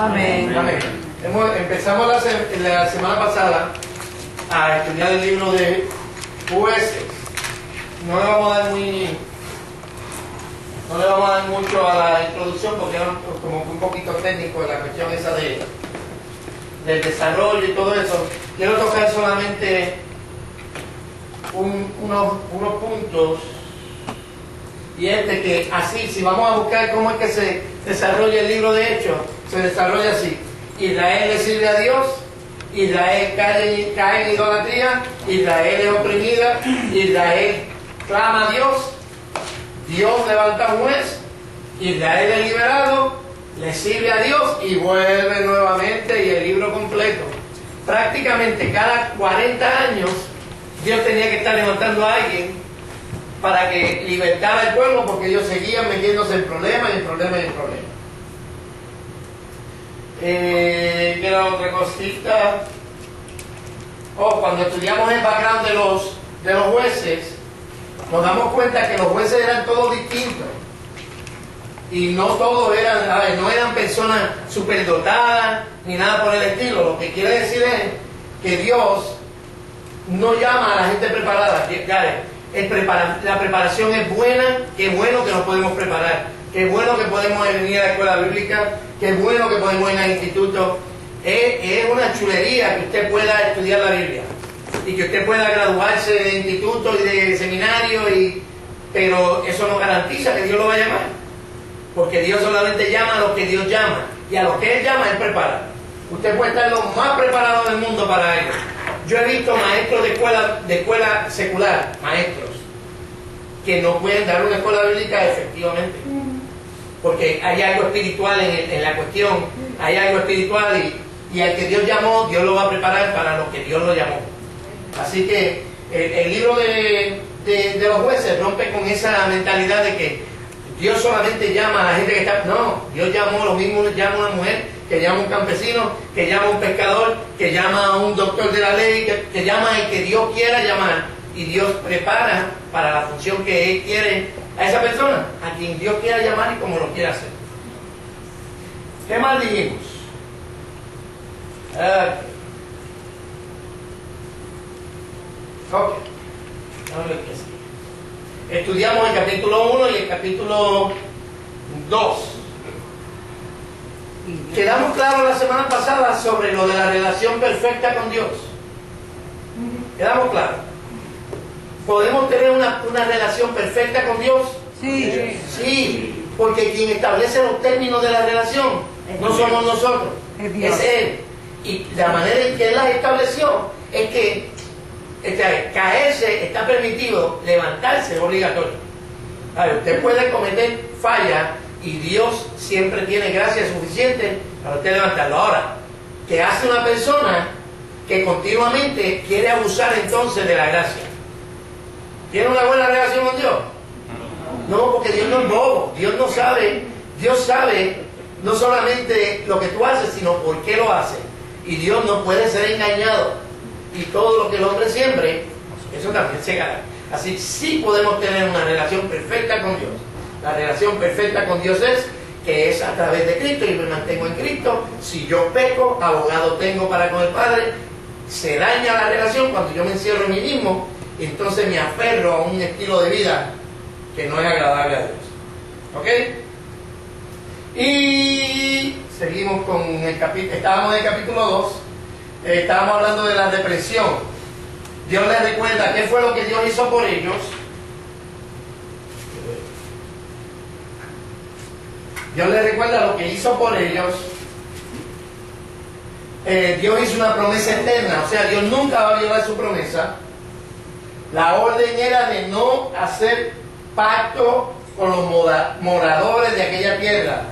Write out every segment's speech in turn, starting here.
Amén. Amén. Empezamos la semana pasada a estudiar el libro de Jueces. No le vamos a dar mucho a la introducción porque es como un poquito técnico la cuestión esa del desarrollo y todo eso. Quiero tocar solamente unos puntos, y que así, si vamos a buscar cómo es que se desarrolla el libro de Hechos, se desarrolla así: Israel le sirve a Dios, Israel cae en idolatría, Israel es oprimida, Israel clama a Dios, Dios levanta un juez, Israel es liberado, le sirve a Dios y vuelve nuevamente, y el libro completo. Prácticamente cada 40 años Dios tenía que estar levantando a alguien para que libertara al pueblo, porque ellos seguían metiéndose en problemas y en problemas y en problemas. ¿Qué era otra cosita? Cuando estudiamos el background de los jueces, nos damos cuenta que los jueces eran todos distintos. Y no todos no eran personas superdotadas ni nada por el estilo. Lo que quiere decir es que Dios no llama a la gente preparada. La preparación es buena, qué bueno que nos podemos preparar, qué bueno que podemos venir a la escuela bíblica, qué bueno que podemos ir al instituto. Es una chulería que usted pueda estudiar la Biblia y que usted pueda graduarse de instituto y de seminario, pero eso no garantiza que Dios lo va a llamar, porque Dios solamente llama a los que Dios llama, y a los que Él llama, Él prepara. Usted puede estar lo más preparado del mundo para ello. Yo he visto maestros de escuela secular, maestros, que no pueden dar una escuela bíblica efectivamente, porque hay algo espiritual en la cuestión, hay algo espiritual, y al que Dios llamó, Dios lo va a preparar para lo que Dios lo llamó. Así que el libro de los jueces rompe con esa mentalidad de que Dios solamente llama a la gente que está... No, Dios llamó, lo mismo llama a una mujer, que llama a un campesino, que llama a un pescador, que llama a un doctor de la ley, que llama al que Dios quiera llamar, y Dios prepara para la función que Él quiere a esa persona, a quien Dios quiera llamar y como lo quiera hacer. ¿Qué más dijimos? Ok. Estudiamos el capítulo 1 y el capítulo 2. Quedamos claros la semana pasada sobre lo de la relación perfecta con Dios. ¿Quedamos claros? ¿Podemos tener una relación perfecta con Dios? Sí. Sí, porque quien establece los términos de la relación no somos nosotros, es Él. Y la manera en que Él las estableció es que caerse está permitido, levantarse es obligatorio. Usted puede cometer fallas y Dios siempre tiene gracia suficiente para usted levantarlo. Ahora, ¿qué hace una persona que continuamente quiere abusar entonces de la gracia? ¿Tiene una buena relación con Dios? No, porque Dios no es bobo, Dios no sabe, Dios sabe no solamente lo que tú haces, sino por qué lo haces. Y Dios no puede ser engañado. Y todo lo que el hombre siembre, eso también se gana. Así sí podemos tener una relación perfecta con Dios. La relación perfecta con Dios es a través de Cristo, y me mantengo en Cristo. Si yo peco, abogado tengo para con el Padre. Se daña la relación cuando yo me encierro en mí mismo, y entonces me aferro a un estilo de vida que no es agradable a Dios. ¿Ok? Y seguimos con el capítulo. Estábamos en el capítulo 2. Estábamos hablando de la depresión. Dios les recuerda qué fue lo que Dios hizo por ellos. Dios les recuerda lo que hizo por ellos. Dios hizo una promesa eterna, o sea, Dios nunca va a violar su promesa. La orden era de no hacer pacto con los moradores de aquella tierra.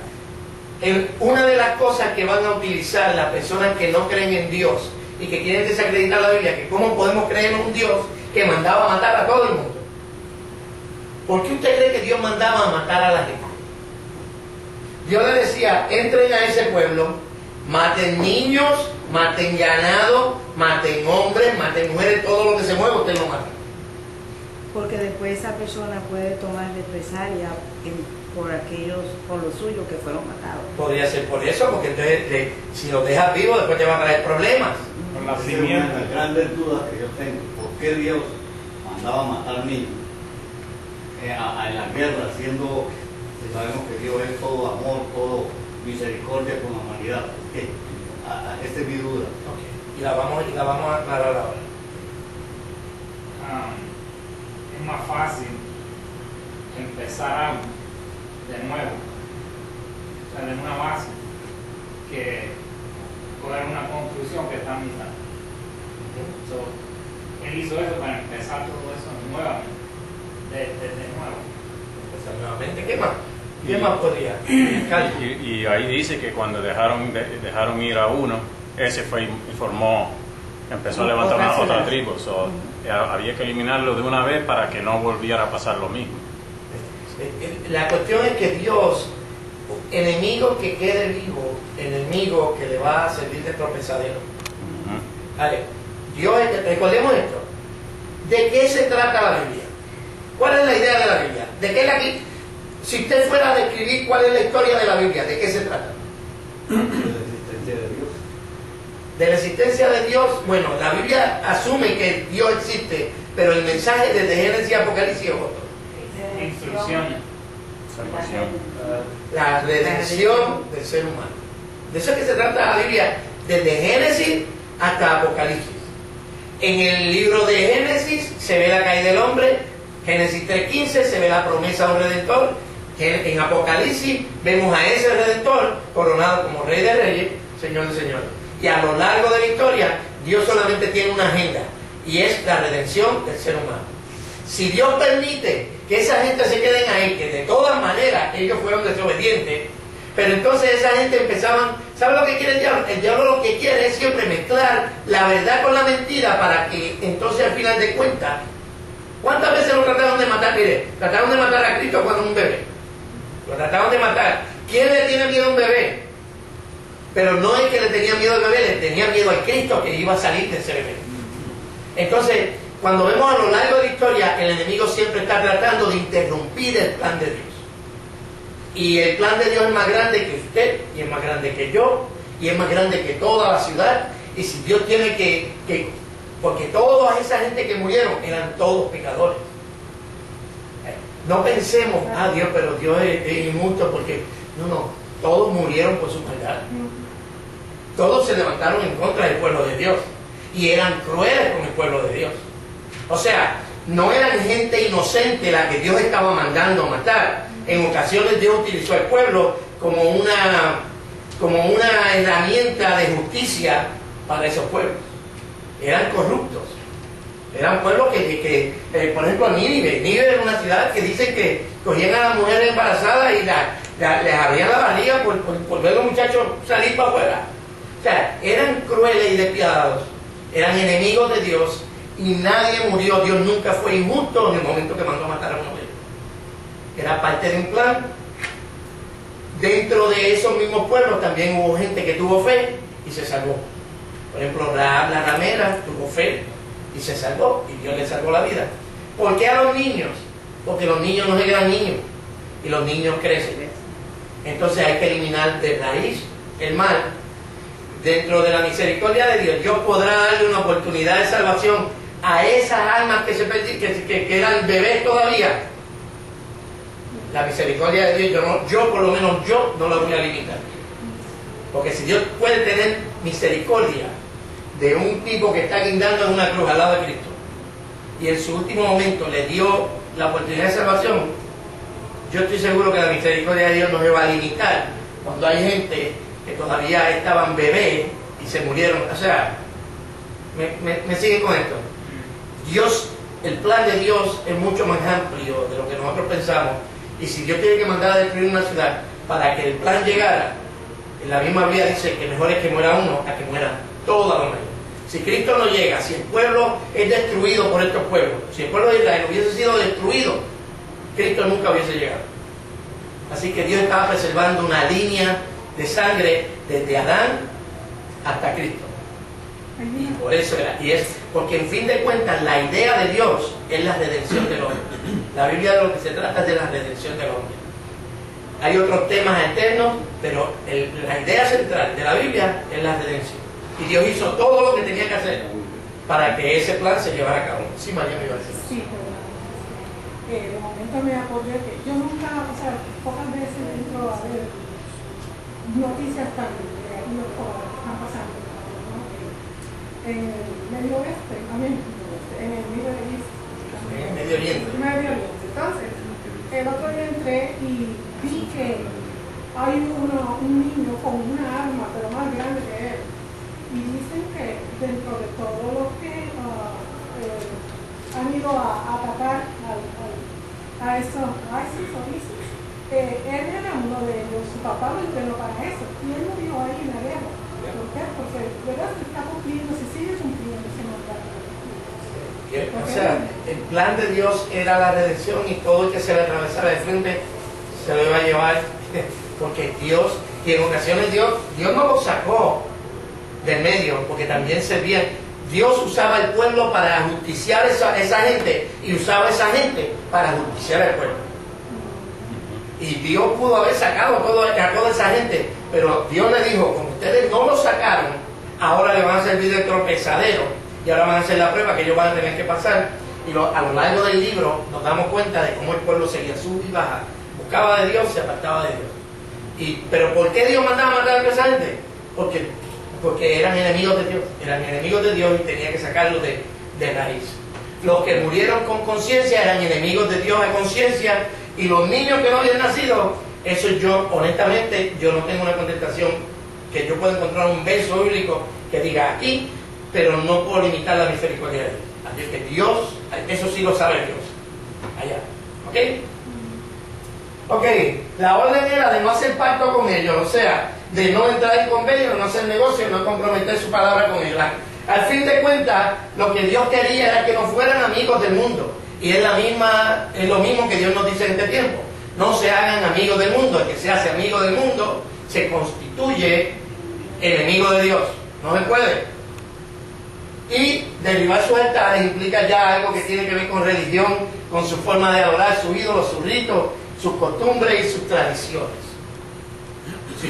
Una de las cosas que van a utilizar las personas que no creen en Dios y que quieren desacreditar la Biblia, que cómo podemos creer en un Dios que mandaba a matar a todo el mundo. ¿Por qué usted cree que Dios mandaba a matar a la gente? Dios le decía: entren a ese pueblo, maten niños, maten ganado, maten hombres, maten mujeres, todo lo que se mueva usted lo mata. porque después esa persona puede tomar represalia por los suyos que fueron matados. Podría ser por eso, porque entonces si los dejas vivos después te van a traer problemas. Con la Esa es simiente. una de las grandes dudas que yo tengo. ¿Por qué Dios mandaba matar niños en la guerra, siendo que sabemos que Dios es todo amor, todo misericordia con la humanidad? ¿Por qué? Esta es mi duda. Okay. Y la vamos a aclarar ahora. Es más fácil empezar algo de nuevo, o sea, de una base, que coger una construcción que está a mitad. So, él hizo eso para empezar todo eso nuevamente, desde nuevo. Empezar nuevamente. ¿Qué más podría? Y ahí dice que cuando dejaron ir a uno, ese fue y formó, empezó a levantar otra tribu. So, había que eliminarlo de una vez para que no volviera a pasar lo mismo. La cuestión es que Dios, enemigo que quede vivo, enemigo que le va a servir de tropezadero. Vale. Dios, recordemos esto. ¿De qué se trata la Biblia? ¿Cuál es la idea de la Biblia? ¿De qué si usted fuera a describir cuál es la historia de la Biblia, ¿de qué se trata? De la existencia de Dios. De la existencia de Dios. Bueno, la Biblia asume que Dios existe, pero el mensaje desde Génesis y Apocalipsis es otro. Instrucciones. Salvación. La redención del ser humano. De eso es que se trata la Biblia, desde Génesis hasta Apocalipsis. En el libro de Génesis se ve la caída del hombre, Génesis 3:15 se ve la promesa de un redentor, en Apocalipsis vemos a ese redentor coronado como Rey de Reyes, Señor de Señores. Y a lo largo de la historia, Dios solamente tiene una agenda, y es la redención del ser humano. Si Dios permite que esa gente se queden ahí, que de todas maneras ellos fueron desobedientes, pero entonces esa gente empezaban, ¿sabe lo que quiere el diablo? El diablo lo que quiere es siempre mezclar la verdad con la mentira para que entonces al final de cuentas, ¿cuántas veces lo trataron de matar? Mire, trataron de matar a Cristo cuando un bebé. Lo trataron de matar. ¿Quién le tiene miedo a un bebé? Pero no es que le tenía miedo al bebé, le tenía miedo al Cristo que iba a salir de ese bebé. Entonces, cuando vemos a lo largo de la historia, el enemigo siempre está tratando de interrumpir el plan de Dios. Y el plan de Dios es más grande que usted, y es más grande que yo, y es más grande que toda la ciudad. Y si Dios tiene porque toda esa gente que murieron eran todos pecadores. No pensemos, Dios, pero Dios es injusto porque no, todos murieron por su maldad. Todos se levantaron en contra del pueblo de Dios y eran crueles con el pueblo de Dios. O sea, no eran gente inocente la que Dios estaba mandando a matar. En ocasiones Dios utilizó al pueblo como una herramienta de justicia para esos pueblos. Eran corruptos. Eran pueblos que por ejemplo, Nínive era una ciudad que dicen que cogían a las mujeres embarazadas y les abrían la barriga por ver a los muchachos salir para afuera. O sea, eran crueles y despiadados. Eran enemigos de Dios y nadie murió. Dios nunca fue injusto en el momento que mandó a matar a uno de ellos. Era parte de un plan. Dentro de esos mismos pueblos también hubo gente que tuvo fe y se salvó. Por ejemplo, Rahab la ramera tuvo fe y se salvó, y Dios le salvó la vida. ¿Por qué a los niños? Porque los niños no se quedan niños, y los niños crecen. Entonces hay que eliminar de raíz el mal. Dentro de la misericordia de Dios, Dios podrá darle una oportunidad de salvación a esas almas que se perdieron, que eran bebés todavía. La misericordia de Dios, por lo menos yo no la voy a limitar. Porque si Dios puede tener misericordia de un tipo que está guindando en una cruz al lado de Cristo y en su último momento le dio la oportunidad de salvación, yo estoy seguro que la misericordia de Dios no se va a limitar cuando hay gente que todavía estaban bebés y se murieron. O sea, me siguen con esto. Dios, el plan de Dios es mucho más amplio de lo que nosotros pensamos, y si Dios tiene que mandar a destruir una ciudad para que el plan llegara, en la misma Biblia dice que mejor es que muera uno a que muera toda la humanidad. Si Cristo no llega, si el pueblo es destruido por estos pueblos, si el pueblo de Israel hubiese sido destruido, Cristo nunca hubiese llegado. Así que Dios estaba preservando una línea de sangre desde Adán hasta Cristo. Y por eso era, y es porque en fin de cuentas la idea de Dios es la redención del hombre. La Biblia de lo que se trata es de la redención del hombre. Hay otros temas eternos, pero la idea central de la Biblia es la redención. Y Dios hizo todo lo que tenía que hacer para que ese plan se llevara a cabo. Sí, María me iba a decir. Sí, pero de momento me acordé que yo nunca, o sea, pocas veces entro a ver noticias tan negativas como las que están pasando, ¿no? En el Medio Oeste, también, en el Medio Oriente. En el Medio Oriente. Entonces, el otro día entré y vi que hay un niño con una arma, pero más grande que él. Y dicen que dentro de todos los que han ido a atacar a esos ISIS o ISIS, él era uno de ellos, su papá lo entrenó para eso, y él murió ahí en la guerra. ¿Por qué? Porque ¿verdad? Se está cumpliendo, se sigue cumpliendo ese mandato. O sea, el plan de Dios era la redención y todo el que se le atravesara de frente se lo iba a llevar, porque Dios, y en ocasiones Dios no lo sacó del medio, porque también servía. Dios usaba el pueblo para justiciar a esa gente y usaba a esa gente para justiciar al pueblo. Y Dios pudo haber sacado a toda esa gente, pero Dios le dijo, como ustedes no lo sacaron, ahora le van a servir de tropezadero y ahora van a hacer la prueba que ellos van a tener que pasar. Y a lo largo del libro nos damos cuenta de cómo el pueblo seguía sub y baja, buscaba de Dios, se apartaba de Dios. Pero ¿por qué Dios mandaba a matar a esa gente? Porque eran enemigos de Dios y tenía que sacarlos de raíz. Los que murieron con conciencia eran enemigos de Dios a conciencia, y los niños que no habían nacido, eso yo, honestamente, yo no tengo una contestación que yo pueda encontrar un verso bíblico que diga aquí, pero no puedo limitar la misericordia de Dios. Así que Dios, eso sí lo sabe Dios, allá, ¿ok? La orden era de no hacer pacto con ellos, o sea, de no entrar en convenio, no hacer negocio, no comprometer su palabra con ellos. Al fin de cuentas, lo que Dios quería era que no fueran amigos del mundo. Y es lo mismo que Dios nos dice en este tiempo. No se hagan amigos del mundo. El que se hace amigo del mundo se constituye enemigo de Dios. No se puede. Y derribar sus altares implica ya algo que tiene que ver con religión, con su forma de adorar, sus ídolos, sus ritos, sus costumbres y sus tradiciones. Si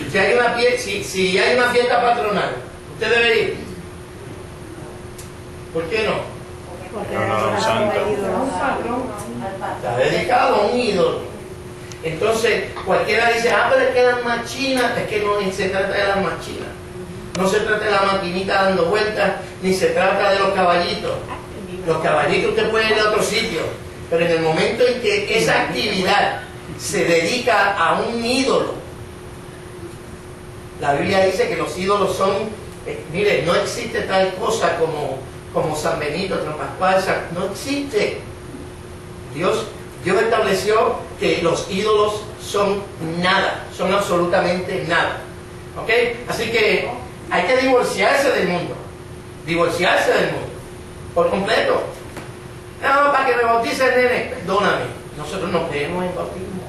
hay una fiesta patronal, usted debe ir. ¿Por qué no? Porque No, no, era santo. un patrón. Está dedicado a un ídolo. Entonces, cualquiera dice, pero es que las machinas, es que no se trata de las machinas. No se trata de la maquinita dando vueltas, ni se trata de los caballitos. Los caballitos usted puede ir a otro sitio, pero en el momento en que esa actividad se dedica a un ídolo, la Biblia dice que los ídolos son, mire, no existe tal cosa como San Benito, San Pascual, no existe. Dios estableció que los ídolos son nada, son absolutamente nada. ¿Ok? Así que hay que divorciarse del mundo, por completo. No, para que me bautice el nene, perdóname, nosotros no creemos en bautismo.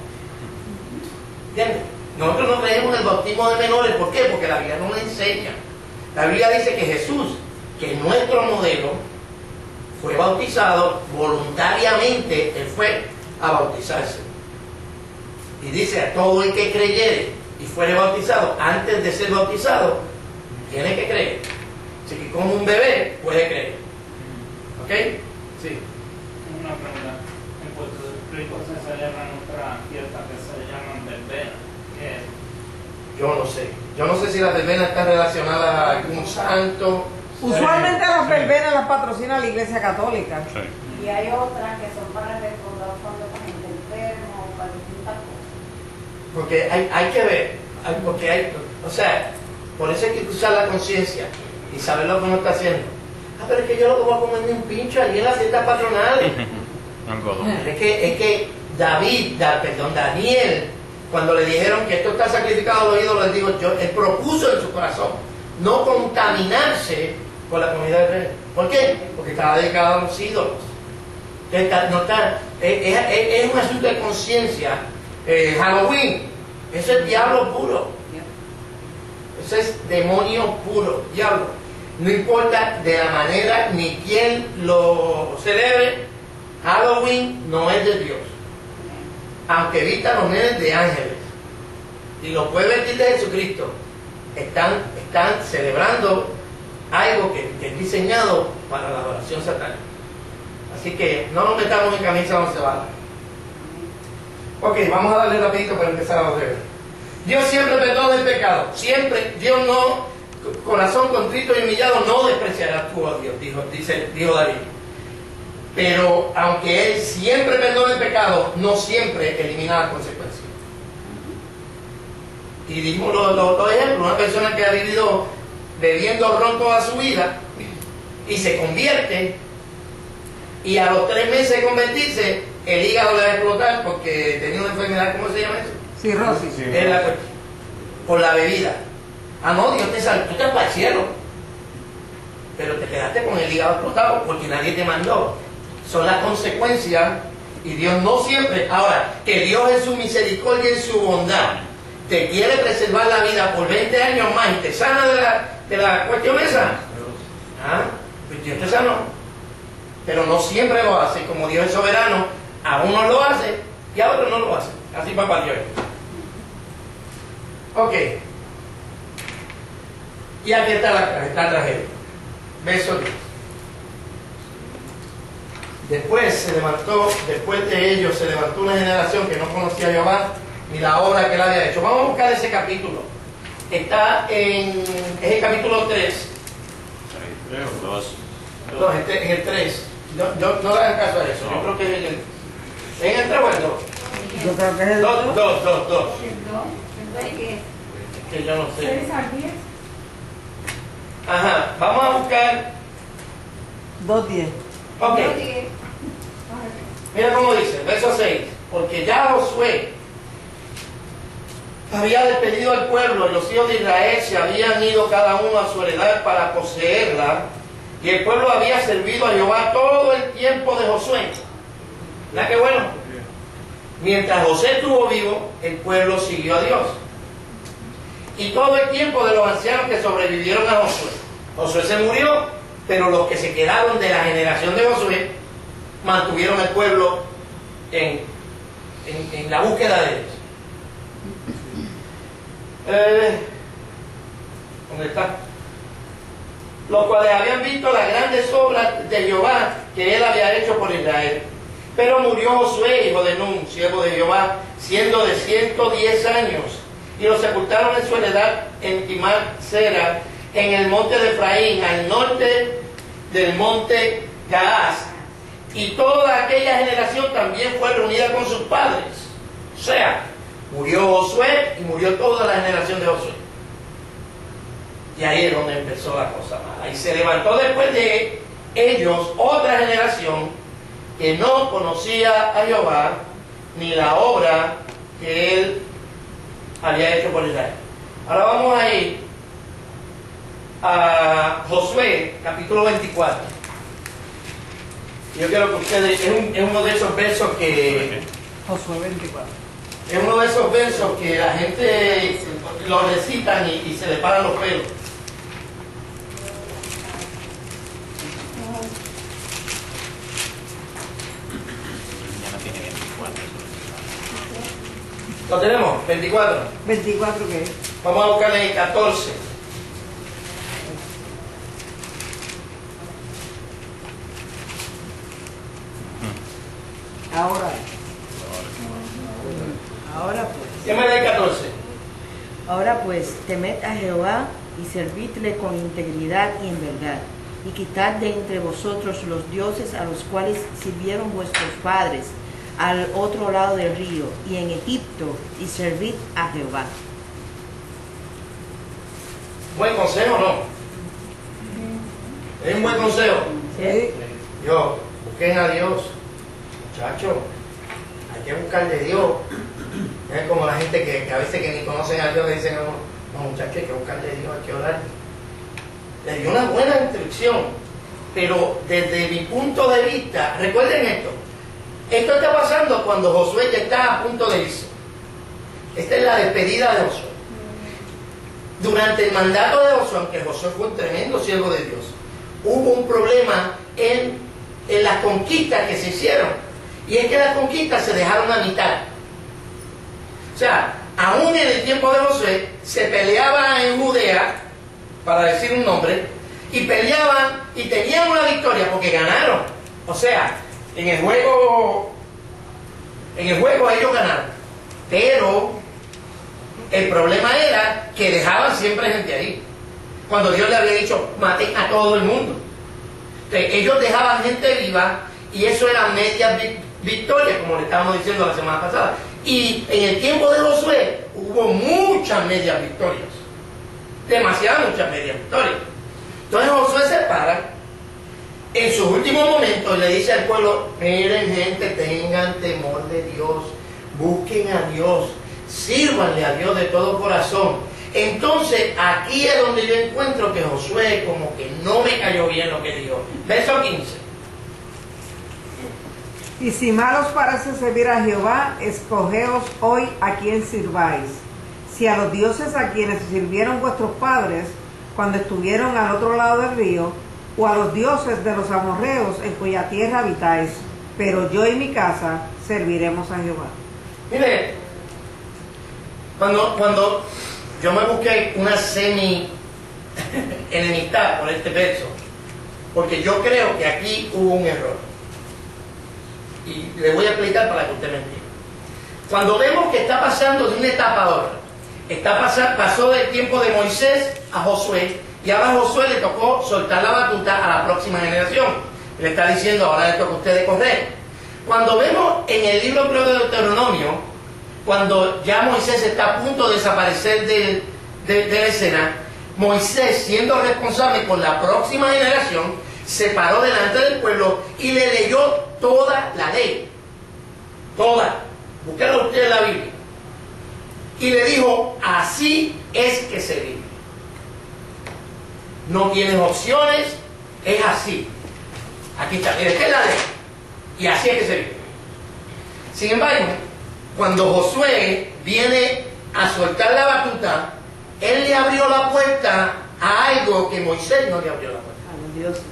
¿Entiendes? Nosotros no creemos en el bautismo de menores. ¿Por qué? Porque la Biblia no lo enseña. La Biblia dice que Jesús, que es nuestro modelo, fue bautizado voluntariamente. Él fue a bautizarse. Y dice, a todo el que creyere y fuere bautizado, antes de ser bautizado, tiene que creer. Así que como un bebé puede creer. ¿Ok? Sí. Una pregunta. En Puerto Rico se celebran otras fiestas que se llaman verbenas. ¿Qué es? Yo no sé si la verbena está relacionada a algún santo. Usualmente las verbenas las patrocina la Iglesia Católica. Sí. Y hay otras que son para recaudar fondos para gente enferma o para distintas cosas. Porque hay que ver, o sea, por eso hay que usar la conciencia y saber lo que uno está haciendo. Pero es que yo lo que voy a comerme un pincho allí en las fiestas patronales. Es que Daniel, cuando le dijeron que esto está sacrificado a los ídolos, él propuso en su corazón no contaminarse con la comida del rey. ¿Por qué? Porque estaba dedicado a los ídolos. Es un asunto de conciencia. Halloween, eso es diablo puro. Eso es demonio puro, diablo. No importa de la manera ni quién lo celebre, Halloween no es de Dios. Aunque vistan los nenes de ángeles y los puede vestir de Jesucristo, están celebrando algo que es diseñado para la adoración satánica. Así que no nos metamos en camisa once varas. Ok, vamos a darle rapidito para empezar a ver. Dios siempre perdona el pecado. Siempre, Dios no, corazón contrito y humillado no despreciará tú a Dios, dijo David. Pero aunque Él siempre perdona el pecado, no siempre elimina las consecuencias. Y dijimos los ejemplos, una persona que ha vivido bebiendo ron toda su vida y se convierte, y a los 3 meses de convertirse, el hígado le va a explotar porque tenía una enfermedad, ¿cómo se llama eso? Cirrosis. Es la cuestión. Por la bebida. Ah, no, Dios te salvó, tú te vas para el cielo, pero te quedaste con el hígado explotado porque nadie te mandó. Son las consecuencias, y Dios no siempre. Ahora, que Dios en su misericordia y en su bondad te quiere preservar la vida por 20 años más y te sana de la cuestión esa. Ah, pues Dios te sanó. Pero no siempre lo hace. Como Dios es soberano, a unos lo hace y a otros no lo hace. Así papá Dios. Ok. Y aquí está la tragedia. Verso 10. Después de ellos se levantó una generación que no conocía a Jehová ni la obra que él había hecho. Vamos a buscar ese capítulo. Está es el capítulo 3. No, en el 3. No le hagan caso a eso. Yo creo que es en el 3 o el 2. Yo creo que es el 2. ¿Qué? Que yo no sé. 6 al 10. Ajá, vamos a buscar. 2:10. Ok, mira cómo dice, verso 6. Porque ya Josué había despedido al pueblo y los hijos de Israel se habían ido cada uno a su heredad para poseerla, y el pueblo había servido a Jehová todo el tiempo de Josué. ¿Verdad que bueno? Mientras José estuvo vivo, el pueblo siguió a Dios. Y todo el tiempo de los ancianos que sobrevivieron a Josué. Josué se murió, pero los que se quedaron de la generación de Josué mantuvieron el pueblo en la búsqueda de Dios. ¿Dónde está? Los cuales habían visto las grandes obras de Jehová que él había hecho por Israel. Pero murió Josué, hijo de Nun, siervo de Jehová, siendo de 110 años, y lo sepultaron en su heredad en Timnat-Sera, en el monte de Efraín, al norte del monte Gaás. Y toda aquella generación también fue reunida con sus padres. O sea, murió Josué y murió toda la generación de Josué. Y ahí es donde empezó la cosa mala. Y se levantó después de ellos otra generación que no conocía a Jehová ni la obra que él había hecho por Israel. Ahora vamos a ir a Josué, capítulo 24. Yo quiero que ustedes, es uno de esos versos que... Josué 24. Es uno de esos versos que la gente lo recitan y se le paran los pelos. ¿Lo tenemos? 24. ¿24 qué es? Vamos a buscarle el 14. Ahora pues. ¿Qué me da el 14? Ahora pues, temed a Jehová y servidle con integridad y en verdad, y quitad de entre vosotros los dioses a los cuales sirvieron vuestros padres al otro lado del río y en Egipto, y servid a Jehová. ¿Buen consejo o no? ¿Es un buen consejo? ¿Sí? Yo, busquen a Dios. Muchachos, hay que buscar de Dios. Es como la gente que a veces que ni conocen a Dios le dicen, no muchachos, hay que buscar de Dios, hay que orar. Le dio una buena instrucción, pero desde mi punto de vista, recuerden esto está pasando cuando Josué ya está a punto de irse. Esta es la despedida de Josué. durante el mandato de Josué, aunque Josué fue un tremendo siervo de Dios, hubo un problema en las conquistas que se hicieron. Y es que las conquistas se dejaron a mitad. O sea, aún en el tiempo de Josué, se peleaba en Judea, para decir un nombre, y peleaban y tenían una victoria porque ganaron. O sea, en el juego ellos ganaron. Pero el problema era que dejaban siempre gente ahí. Cuando Dios le había dicho, maten a todo el mundo. Entonces, ellos dejaban gente viva y eso era media victoria, como le estábamos diciendo la semana pasada. Y en el tiempo de Josué hubo muchas medias victorias. Demasiadas muchas medias victorias. Entonces Josué se para en sus últimos momentos y le dice al pueblo, miren gente, tengan temor de Dios, busquen a Dios, sírvanle a Dios de todo corazón. Entonces aquí es donde yo encuentro que Josué como que no me cayó bien lo que dijo. Verso 15. Y si mal os parece servir a Jehová, escogeos hoy a quien sirváis. Si a los dioses a quienes sirvieron vuestros padres cuando estuvieron al otro lado del río, o a los dioses de los amorreos en cuya tierra habitáis, pero yo y mi casa serviremos a Jehová. Mire, cuando yo me busqué una enemistad por este verso, porque yo creo que aquí hubo un error. Y le voy a explicar para que usted me entienda. Cuando vemos que está pasando de una etapa a otra, pasó del tiempo de Moisés a Josué, y ahora a Josué le tocó soltar la batuta a la próxima generación. Le está diciendo, ahora le toca a ustedes correr. Cuando vemos en el libro de Deuteronomio, cuando ya Moisés está a punto de desaparecer de la escena, Moisés, siendo responsable con la próxima generación, se paró delante del pueblo y le leyó toda la ley. Toda. Búsquelo usted en la Biblia. Y le dijo, así es que se vive. No tienes opciones, es así. Aquí está, mire, esta es la ley. Y así es que se vive. Sin embargo, cuando Josué viene a soltar la batuta, él le abrió la puerta a algo que Moisés no le abrió la puerta. A los dioses.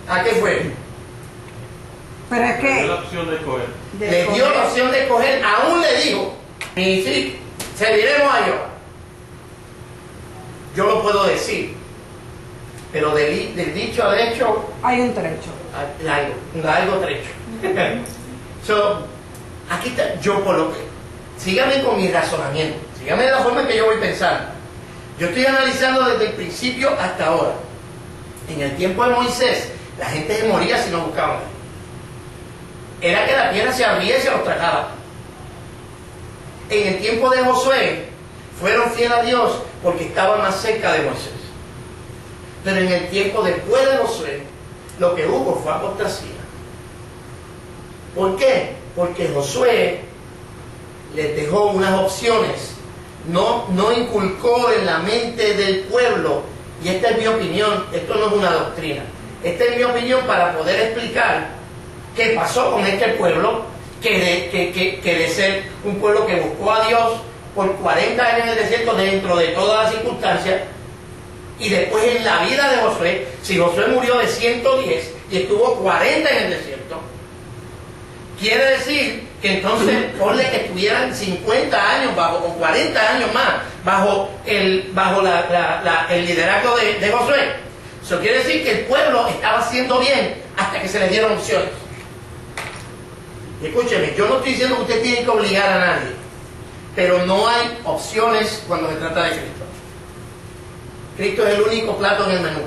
¿A qué fue? Pero es Le dio que la opción de escoger. Le dio la opción de escoger, aún le dijo, y sí, serviremos a Jehová. Yo lo puedo decir, pero del dicho al hecho, hay un trecho. un largo trecho. So, aquí está, yo por lo que, sígame con mi razonamiento, sígame de la forma en que yo voy pensando. Yo estoy analizando desde el principio hasta ahora. En el tiempo de Moisés, la gente se moría si no buscaban. Era que la tierra se abría y se los tragaba. En el tiempo de Josué, fueron fieles a Dios porque estaban más cerca de Moisés. Pero en el tiempo después de Josué, lo que hubo fue apostasía. ¿Por qué? Porque Josué les dejó unas opciones, no inculcó en la mente del pueblo, y esta es mi opinión, esto no es una doctrina, esta es mi opinión para poder explicar qué pasó con este pueblo, que de ser un pueblo que buscó a Dios por 40 años en el desierto dentro de todas las circunstancias, y después en la vida de Josué, si Josué murió de 110 y estuvo 40 en el desierto, quiere decir que entonces ponle que estuvieran 50 años o 40 años más bajo el liderazgo de Josué. Eso quiere decir que el pueblo estaba haciendo bien hasta que se le dieron opciones. Y escúcheme, yo no estoy diciendo que usted tiene que obligar a nadie, pero no hay opciones cuando se trata de Cristo. Cristo es el único plato en el menú.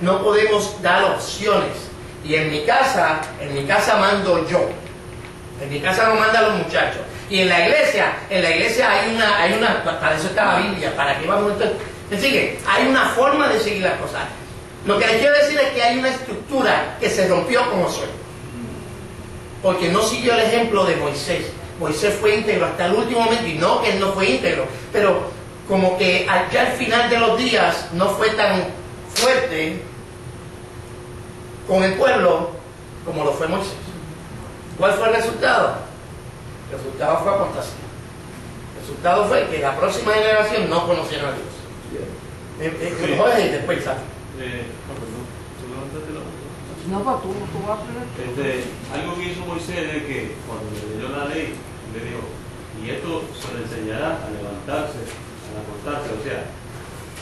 No podemos dar opciones. Y en mi casa mando yo. En mi casa no mandan los muchachos. Y en la iglesia hay una, para eso está la Biblia, para que vamos entonces. ¿Me sigue? Hay una forma de seguir las cosas. Lo que les quiero decir es que hay una estructura que se rompió con Josué. Porque no siguió el ejemplo de Moisés. Moisés fue íntegro hasta el último momento, y no que él no fue íntegro, pero como que ya al final de los días no fue tan fuerte con el pueblo como lo fue Moisés. ¿Cuál fue el resultado? El resultado fue apostasía. El resultado fue que la próxima generación no conociera a Dios. Jorge, después ¿sabes? No, pues tú vas a aprender. Algo que hizo Moisés es que cuando le leyó la ley, le dijo, y esto se le enseñará a levantarse, a acostarse, o sea,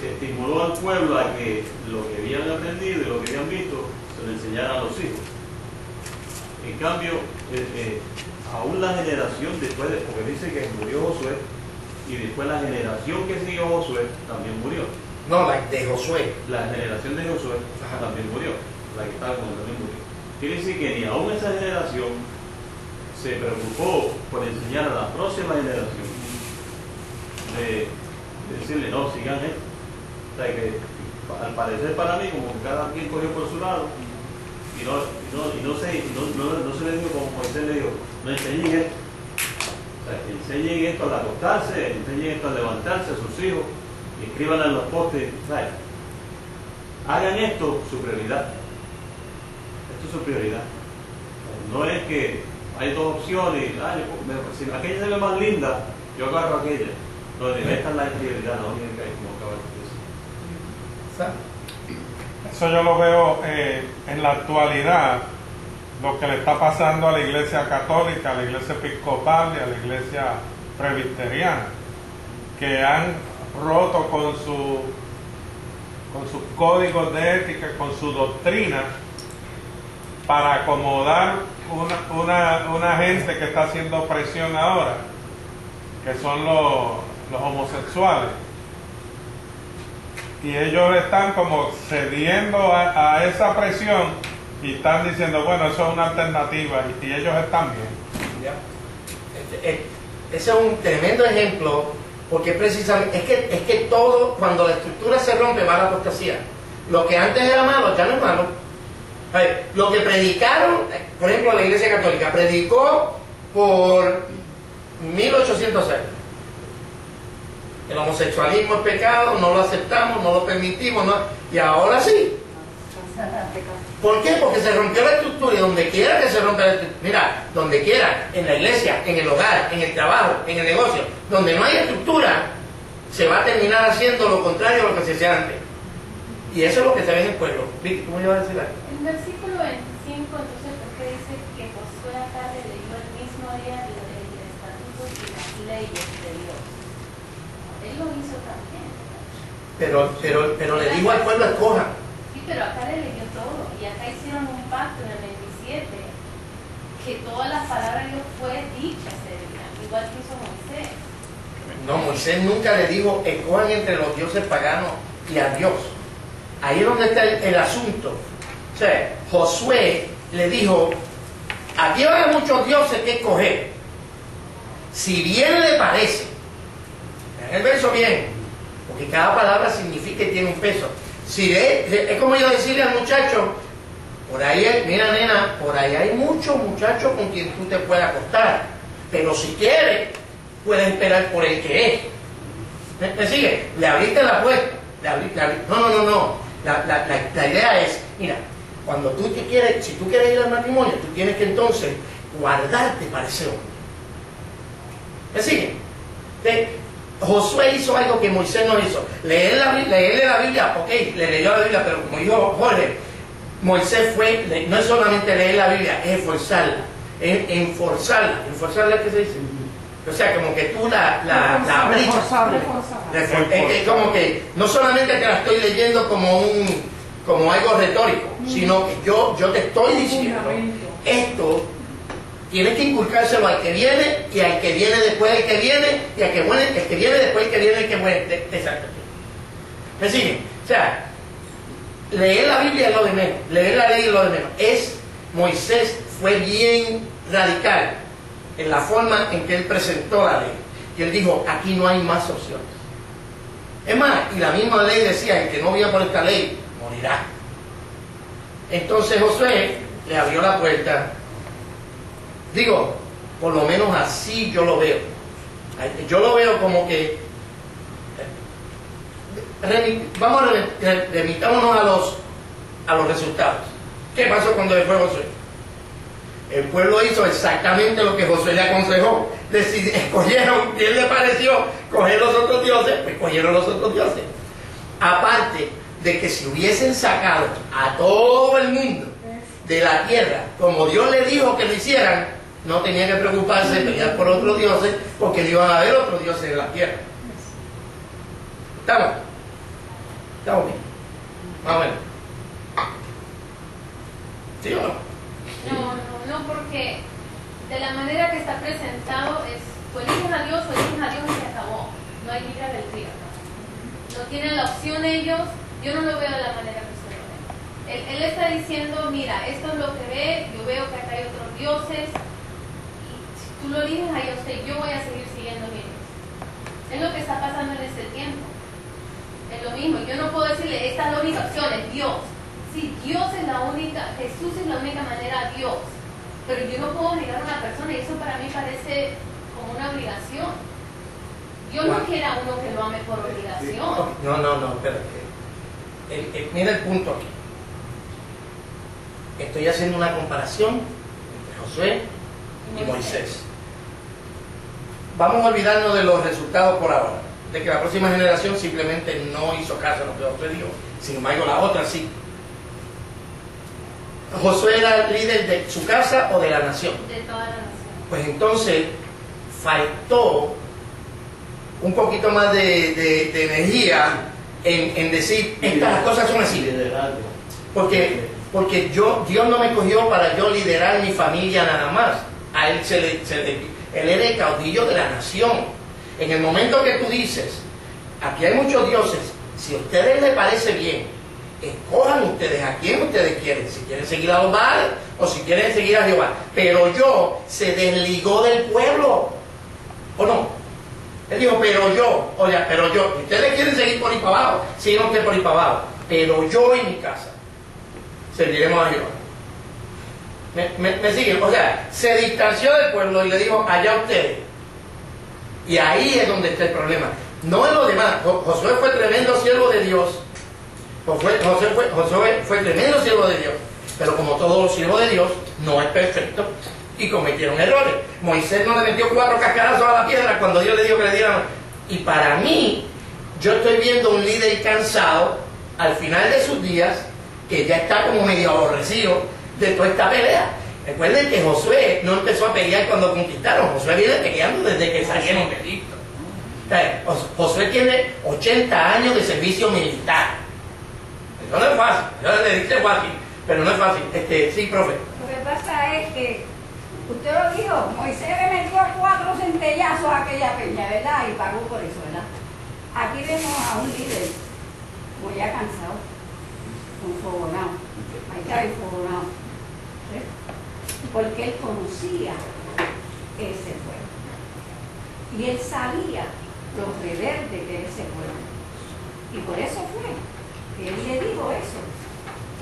estimuló al pueblo a que lo que habían aprendido y lo que habían visto se le enseñara a los hijos. En cambio, aún la generación después de, porque dice que murió Josué, y después la generación que siguió Josué también murió. No, la de Josué. La generación de Josué también murió. La que estaba con también murió. Quiere decir que ni aún esa generación se preocupó por enseñar a la próxima generación de decirle, no, sigan esto. O sea que al parecer para mí, como que cada quien cogió por su lado, y no se le dijo como Moisés le dijo, no enseñen esto. O sea, que enseñen esto al acostarse, enseñen esto al levantarse a sus hijos, y escriban en los postes, ¿sabes? Hagan esto su prioridad. Esto es su prioridad. No es que hay dos opciones, si aquella se ve más linda, yo agarro aquella. No, esta es la prioridad, no tiene que ir como acaba de decir. Eso yo lo veo en la actualidad, lo que le está pasando a la iglesia católica, a la iglesia episcopal y a la iglesia presbiteriana, que han roto con sus códigos de ética, con su doctrina, para acomodar una gente que está haciendo presión ahora, que son los homosexuales. Y ellos están como cediendo a esa presión y están diciendo, bueno, eso es una alternativa, y ellos están bien. Ese es un tremendo ejemplo, porque precisamente es que todo, cuando la estructura se rompe, va a la apostasía. Lo que antes era malo, ya no es malo. Lo que predicaron, por ejemplo, la Iglesia Católica predicó por 1800 años. El homosexualismo es pecado, no lo aceptamos, no lo permitimos, y ahora sí. ¿Por qué? Porque se rompió la estructura, y donde quiera que se rompa la estructura, mira, donde quiera, en la iglesia, en el hogar, en el trabajo, en el negocio, donde no hay estructura, se va a terminar haciendo lo contrario a lo que se hacía antes. Y eso es lo que se ve en el pueblo. Vicky, ¿cómo ibas a decir algo? En versículo 25, entonces, ¿por qué dice que Josué Acare leyó el mismo día el estatuto y las leyes de Dios? Él lo hizo también. Pero le dijo al pueblo, escoja. Sí, pero acá le leyó todo. Y acá hicieron un pacto en el 27 que todas las palabras de Dios fue dicha ese día, igual que hizo Moisés. No, Moisés nunca le dijo, escojan entre los dioses paganos y a Dios. Ahí es donde está el asunto. O sea, Josué le dijo, aquí van a muchos dioses que escoger. Si bien le parece, en el verso bien, porque cada palabra significa y tiene un peso. Si es como yo decirle al muchacho, por ahí, mira nena, por ahí hay muchos muchachos con quien tú te puedes acostar, pero si quieres, puedes esperar por el que es. ¿Me sigue? Le abriste la puerta. No. La idea es, mira, cuando tú si tú quieres ir al matrimonio, tú tienes que entonces guardarte para ese hombre. ¿Me sigue? Josué hizo algo que Moisés no hizo. Leerle la Biblia, ok, le leyó la Biblia, pero como dijo Jorge, Moisés no es solamente leer la Biblia, es esforzarla, es enforzarla. ¿Enforzarla qué se dice? O sea, como que tú la abrichas. Es como que no solamente te la estoy leyendo como algo retórico, sino que yo te estoy diciendo, esto tienes que inculcárselo al que viene, y al que viene después del que viene, y al que viene, el que viene después el que viene, el que viene. Exacto. ¿Me siguen? O sea, leer la Biblia es lo de menos, leer la ley es lo de menos. Moisés fue bien radical en la forma en que él presentó la ley. Y él dijo, aquí no hay más opciones. Es más, y la misma ley decía, el que no viva por esta ley, morirá. Entonces Josué le abrió la puerta. Digo, por lo menos así yo lo veo. Yo lo veo como que, remitámonos a los resultados. ¿Qué pasó cuando le fue Josué? El pueblo hizo exactamente lo que Josué le aconsejó. escogieron, bien le pareció coger los otros dioses, pues cogieron los otros dioses. Aparte de que si hubiesen sacado a todo el mundo de la tierra, como Dios le dijo que lo hicieran, no tenían que preocuparse de pelear por otros dioses, porque no iban a haber otros dioses en la tierra. ¿Estamos? ¿Estamos bien? Más o menos. ¿Sí o no? No, porque de la manera que está presentado es, o eligen a Dios y se acabó. No hay libre albedrío. No tienen la opción ellos. Yo no lo veo de la manera que usted lo ve. Él está diciendo, mira, esto es lo que ve, yo veo que acá hay otros dioses, y si tú lo eliges a Dios, yo voy a seguir siguiendo ellos. Es lo que está pasando en este tiempo. Es lo mismo. Yo no puedo decirle, esta es la única opción, es Dios. Si Dios es la única, Jesús es la única manera, Dios. Pero yo no puedo obligar a una persona, y eso para mí parece como una obligación. Yo no quiero a uno que lo ame por obligación. No, espérate. Mira el punto aquí. Estoy haciendo una comparación entre Josué y Moisés. Vamos a olvidarnos de los resultados por ahora, de que la próxima generación simplemente no hizo caso a lo que Josué dijo. Sin embargo, la otra sí. ¿Josué era el líder de su casa o de la nación? De toda la nación. Pues entonces faltó un poquito más de energía en decir, las cosas son así. Porque Dios no me cogió para yo liderar mi familia nada más. A él él era el caudillo de la nación. En el momento que tú dices, aquí hay muchos dioses, si a ustedes les parece bien, escojan ustedes a quién ustedes quieren, si quieren seguir a los Baales o si quieren seguir a Jehová. Pero yo se desligó del pueblo, ¿o no? Él dijo, pero yo, ustedes quieren seguir por ahí para abajo, sigan ustedes por ahí para abajo, pero yo y mi casa serviremos a Jehová. ¿Me siguen? O sea, se distanció del pueblo y le dijo, allá ustedes. Y ahí es donde está el problema. No en lo demás. Josué fue tremendo siervo de Dios. Josué fue tremendo siervo de Dios. Pero como todos los siervos de Dios, no es perfecto. Y cometieron errores. Moisés no le metió 4 cascarazos a la piedra cuando Dios le dijo que le dieran. Y para mí, yo estoy viendo un líder cansado al final de sus días, que ya está como medio aborrecido de toda esta pelea. Recuerden que Josué no empezó a pelear cuando conquistaron. Josué viene peleando desde que salieron de Egipto. O sea, Josué tiene 80 años de servicio militar. Eso no es fácil. Yo le dije fácil, pero no es fácil. Sí, profe. Lo que pasa es que usted lo dijo, Moisés le metió 4 centellazos a aquella peña, ¿verdad? Y pagó por eso, ¿verdad? Aquí vemos a un líder muy ya cansado, enfogonado. Ahí está enfogonado. ¿Sí? Porque él conocía ese pueblo. Y él sabía lo rebelde que era ese pueblo. Y por eso fue que él le dijo eso.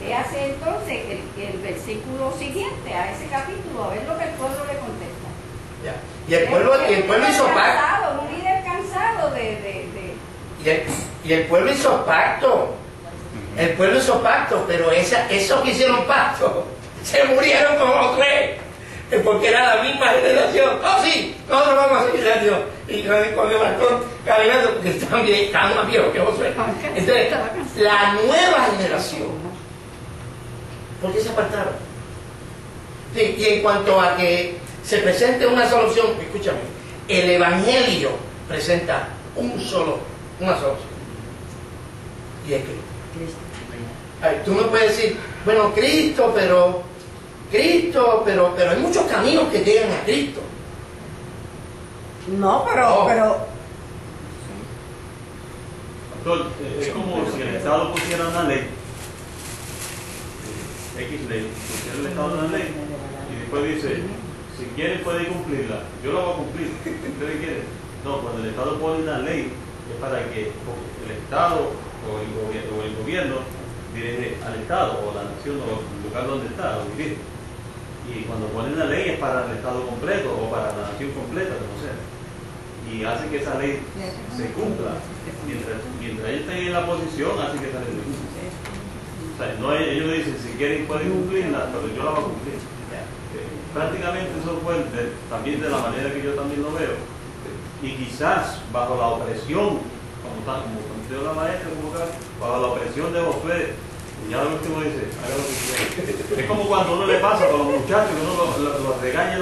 Le hace entonces el versículo siguiente a ese capítulo, a ver lo que el pueblo le contesta. Ya. Y el pueblo hizo pacto. Un líder cansado Y el pueblo hizo pacto. El pueblo hizo pacto, pero esos que hicieron pacto se murieron como 3, porque era la misma generación. Oh, sí, nosotros vamos a seguir a Dios. Y con el bastón caminando, porque estaban más viejos que Josué. Entonces, la nueva generación, ¿por qué se apartaron? Sí, y en cuanto a que se presente una solución, escúchame, el Evangelio presenta una solución. Y es Cristo. Tú me puedes decir, bueno, Cristo, pero hay muchos caminos que llegan a Cristo. No, pero Doctor, es como si el Estado pusiera una ley, X ley, pusiera el Estado una ley, y después dice, si quieren pueden cumplirla, yo la voy a cumplir, ¿ustedes quieren? No, cuando el Estado pone una ley, es para que el Estado o el gobierno dirige al Estado o la nación o el lugar donde está, o dirige. Y cuando ponen la ley es para el Estado completo o para la nación completa, como sea. Y hace que esa ley se cumpla. Mientras ellos estén en la posición, hace que esa ley se cumpla. O sea, no, ellos dicen, si quieren pueden cumplirla, pero yo la voy a cumplir. prácticamente son fuentes también de la manera que yo también lo veo, y quizás bajo la opresión, como planteó la maestra, bajo la opresión de Josué, y ya lo último dice, haga lo que quiera. Es como cuando uno le pasa con los muchachos, que uno los regaña, y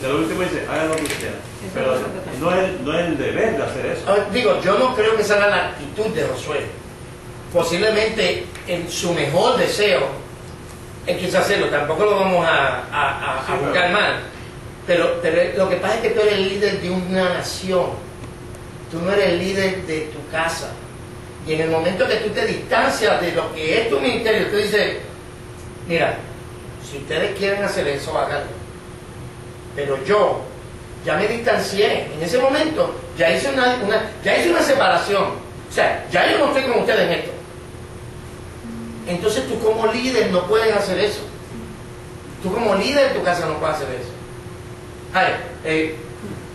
lo último dice, haga lo que quiera. Pero no es el deber de hacer eso. Digo, yo no creo que esa era la actitud de Josué. Posiblemente en su mejor deseo él quiso hacerlo, tampoco lo vamos a juzgar mal, pero lo que pasa es que tú eres el líder de una nación, tú no eres el líder de tu casa, y en el momento que tú te distancias de lo que es tu ministerio, tú dices, mira, si ustedes quieren hacer eso, háganlo, pero yo ya me distancié, en ese momento ya hice una separación, o sea, ya yo no estoy con ustedes en esto. Entonces tú como líder no puedes hacer eso. Tú como líder de tu casa no puedes hacer eso.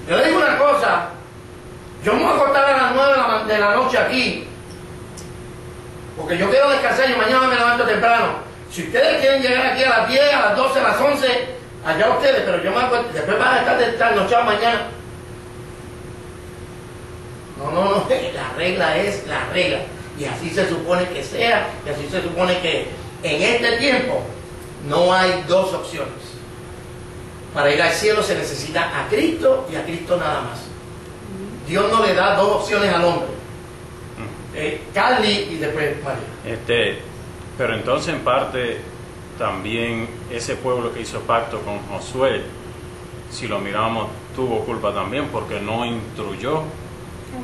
Yo le digo una cosa, yo me voy a acostar a las 9 de la noche aquí, porque yo quiero descansar y mañana me levanto temprano. Si ustedes quieren llegar aquí a las 10, a las 12, a las 11, allá ustedes, pero yo me acuesto, después van a estar trasnochados mañana. No, la regla es la regla. Y así se supone que sea, y así se supone que en este tiempo no hay dos opciones. Para ir al cielo se necesita a Cristo y a Cristo nada más. Dios no le da dos opciones al hombre. Carly y después María. Pero entonces en parte también ese pueblo que hizo pacto con Josué, si lo miramos, tuvo culpa también porque no instruyó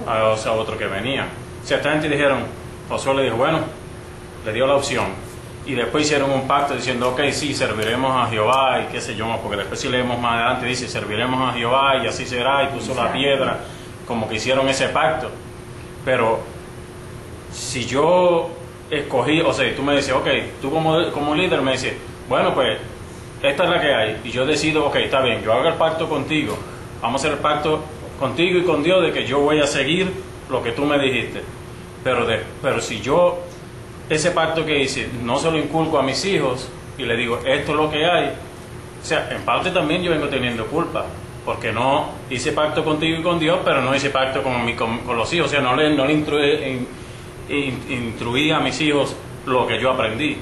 a otro que venía. Si esta gente dijeron, Josué le dijo, bueno, le dio la opción, y después hicieron un pacto diciendo, ok, sí, serviremos a Jehová, y qué sé yo, porque después si leemos más adelante dice, serviremos a Jehová, y así será, y puso la piedra, como que hicieron ese pacto. Pero si yo escogí, o sea, tú me dices, ok, tú como líder me dices, bueno, pues esta es la que hay, y yo decido, ok, está bien, yo hago el pacto contigo, vamos a hacer el pacto contigo y con Dios de que yo voy a seguir lo que tú me dijiste, pero si yo ese pacto que hice no se lo inculco a mis hijos y le digo, esto es lo que hay, o sea, en parte también yo vengo teniendo culpa, porque no hice pacto contigo y con Dios, pero no hice pacto con los hijos, o sea, no le instruí a mis hijos lo que yo aprendí.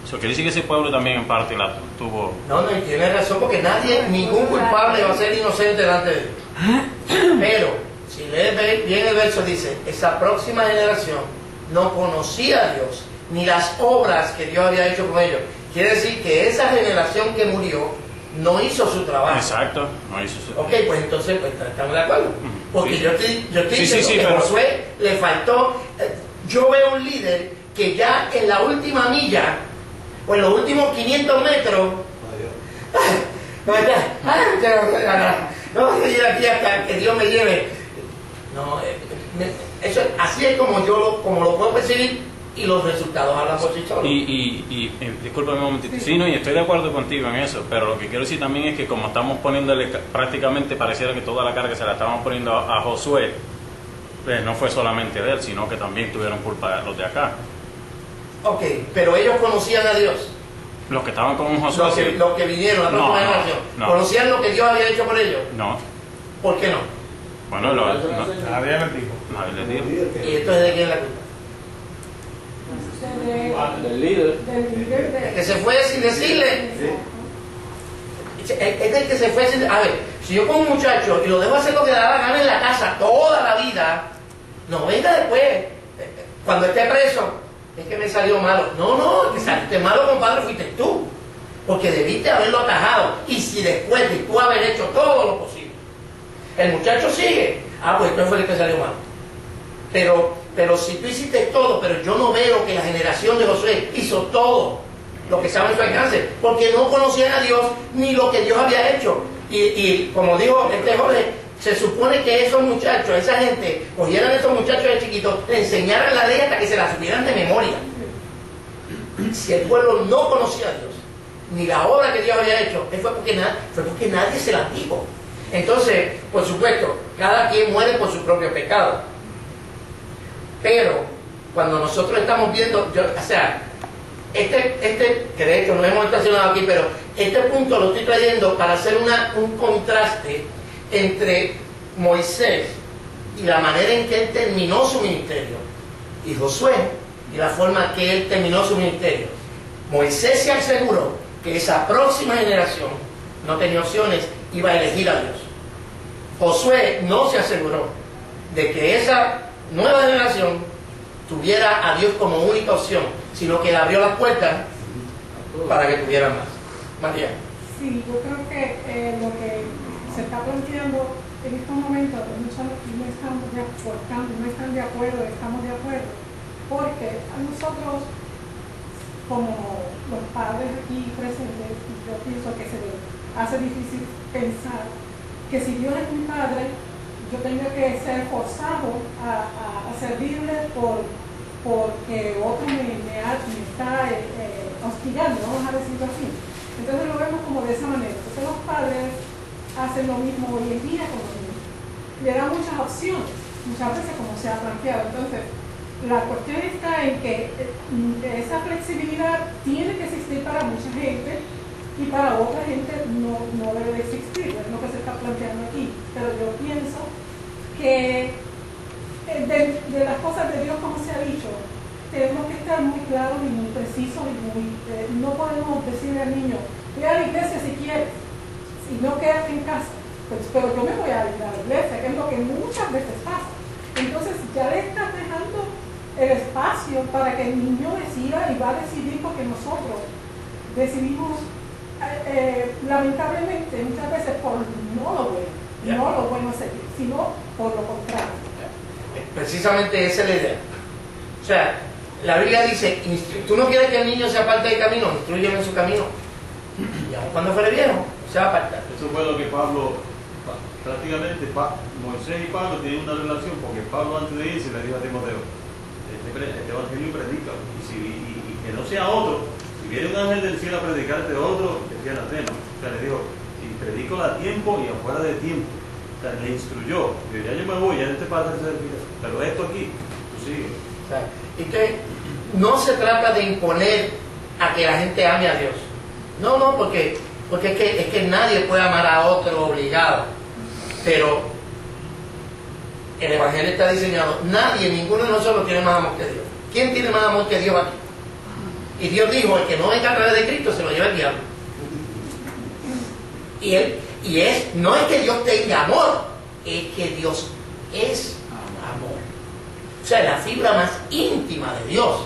Eso quiere decir que ese pueblo también en parte la tuvo. No, y tiene razón, porque ningún culpable va a ser inocente delante de Dios. Pero si lees bien el verso, dice, esa próxima generación no conocía a Dios, ni las obras que Dios había hecho con ellos. Quiere decir que esa generación que murió no hizo su trabajo. Exacto, no hizo su trabajo. Ok, pues entonces estamos de acuerdo. Porque sí. yo estoy diciendo que pero Josué le faltó. Yo veo un líder que ya en la última milla, o en los últimos 500 metros, no voy a ir aquí hasta que Dios me lleve. No, eso, así es como yo lo puedo percibir, y los resultados hablan por sí solos. Y discúlpame un momentito, sí, no, y estoy de acuerdo contigo en eso, pero lo que quiero decir también es que como estamos poniéndole, prácticamente pareciera que toda la carga se la estamos poniendo a Josué, pues no fue solamente de él, sino que también tuvieron culpa los de acá. Ok, pero ellos conocían a Dios. Los que estaban con Josué. Los que vinieron, la próxima generación. ¿Conocían lo que Dios había hecho por ellos? No. ¿Por qué no? Bueno, nadie les dijo. Nadie les dijo. ¿Y esto es de quién es la culpa? Del líder. El que se fue sin decirle. Es del que se fue sin. A ver, si yo pongo un muchacho y lo dejo hacer lo que le da la gana en la casa toda la vida, no venga después, cuando esté preso, es que me salió malo. No, que saliste malo, compadre, fuiste tú, porque debiste haberlo atajado. Y si después de tú haber hecho todo lo posible, el muchacho sigue, pues entonces fue el que salió mal. Pero si tú hiciste todo, pero yo no veo que la generación de Josué hizo todo lo que estaba en su alcance, porque no conocían a Dios ni lo que Dios había hecho. Y como dijo Jorge, se supone que esos muchachos, esa gente, cogieran a esos muchachos de chiquitos, le enseñaran la ley hasta que se la supieran de memoria. Si el pueblo no conocía a Dios, ni la obra que Dios había hecho, fue porque nadie se la dijo. Entonces, por supuesto, cada quien muere por su propio pecado. Pero, cuando nosotros estamos viendo, que de hecho no hemos estacionado aquí, pero este punto lo estoy trayendo para hacer un contraste entre Moisés y la manera en que él terminó su ministerio, y Josué y la forma que él terminó su ministerio. Moisés se aseguró que esa próxima generación no tenía opciones, iba a elegir a Dios. Josué no se aseguró de que esa nueva generación tuviera a Dios como única opción, sino que le abrió las puertas para que tuvieran más. María. Sí, yo creo que lo que se está planteando en estos momentos, muchos no están de acuerdo, estamos de acuerdo, porque a nosotros, como los padres aquí presentes, yo pienso que se hace difícil pensar que si Dios es mi padre, yo tengo que ser forzado a servirle porque otro me está hostigando, vamos a decirlo así. Entonces lo vemos como de esa manera. Entonces los padres hacen lo mismo hoy en día con los niños. Le dan muchas opciones, muchas veces como se ha planteado. Entonces, la cuestión está en que esa flexibilidad tiene que existir para mucha gente y para otra gente no debe de existir, es lo que se está planteando aquí. Pero yo pienso que de las cosas de Dios, como se ha dicho, tenemos que estar muy claros y muy precisos y no podemos decirle al niño, ve a la iglesia si quieres, si no quédate en casa. Pues, pero yo me voy a ir a la iglesia, que es lo que muchas veces pasa. Entonces ya le estás dejando el espacio para que el niño decida y va a decidir, porque nosotros decidimos lamentablemente muchas veces por no lo bueno seguir, sino por lo contrario. Precisamente esa es la idea. O sea, la Biblia dice, tú no quieres que el niño se aparte del camino, instrúyelo en su camino. Y aun cuando fuere viejo, se va a apartar. Eso fue lo que Pablo, prácticamente Moisés y Pablo tienen una relación, porque Pablo antes de irse le dijo a Timoteo, este evangelio predica, y que no sea otro. Si viene un ángel del cielo a predicarte otro, decía anatema. O sea, le dijo, y predico a tiempo y afuera de tiempo. O sea, le instruyó. Dijo, ya yo me voy, ya este padre se servir. Pero esto aquí, tú sigues. O sea, entonces, no se trata de imponer a que la gente ame a Dios. No, porque es que nadie puede amar a otro obligado. Pero el evangelio está diseñado. Ninguno de nosotros tiene más amor que Dios. ¿Quién tiene más amor que Dios aquí? Y Dios dijo, el que no venga a través de Cristo se lo lleva el diablo. No es que Dios tenga amor, es que Dios es amor. O sea, la fibra más íntima de Dios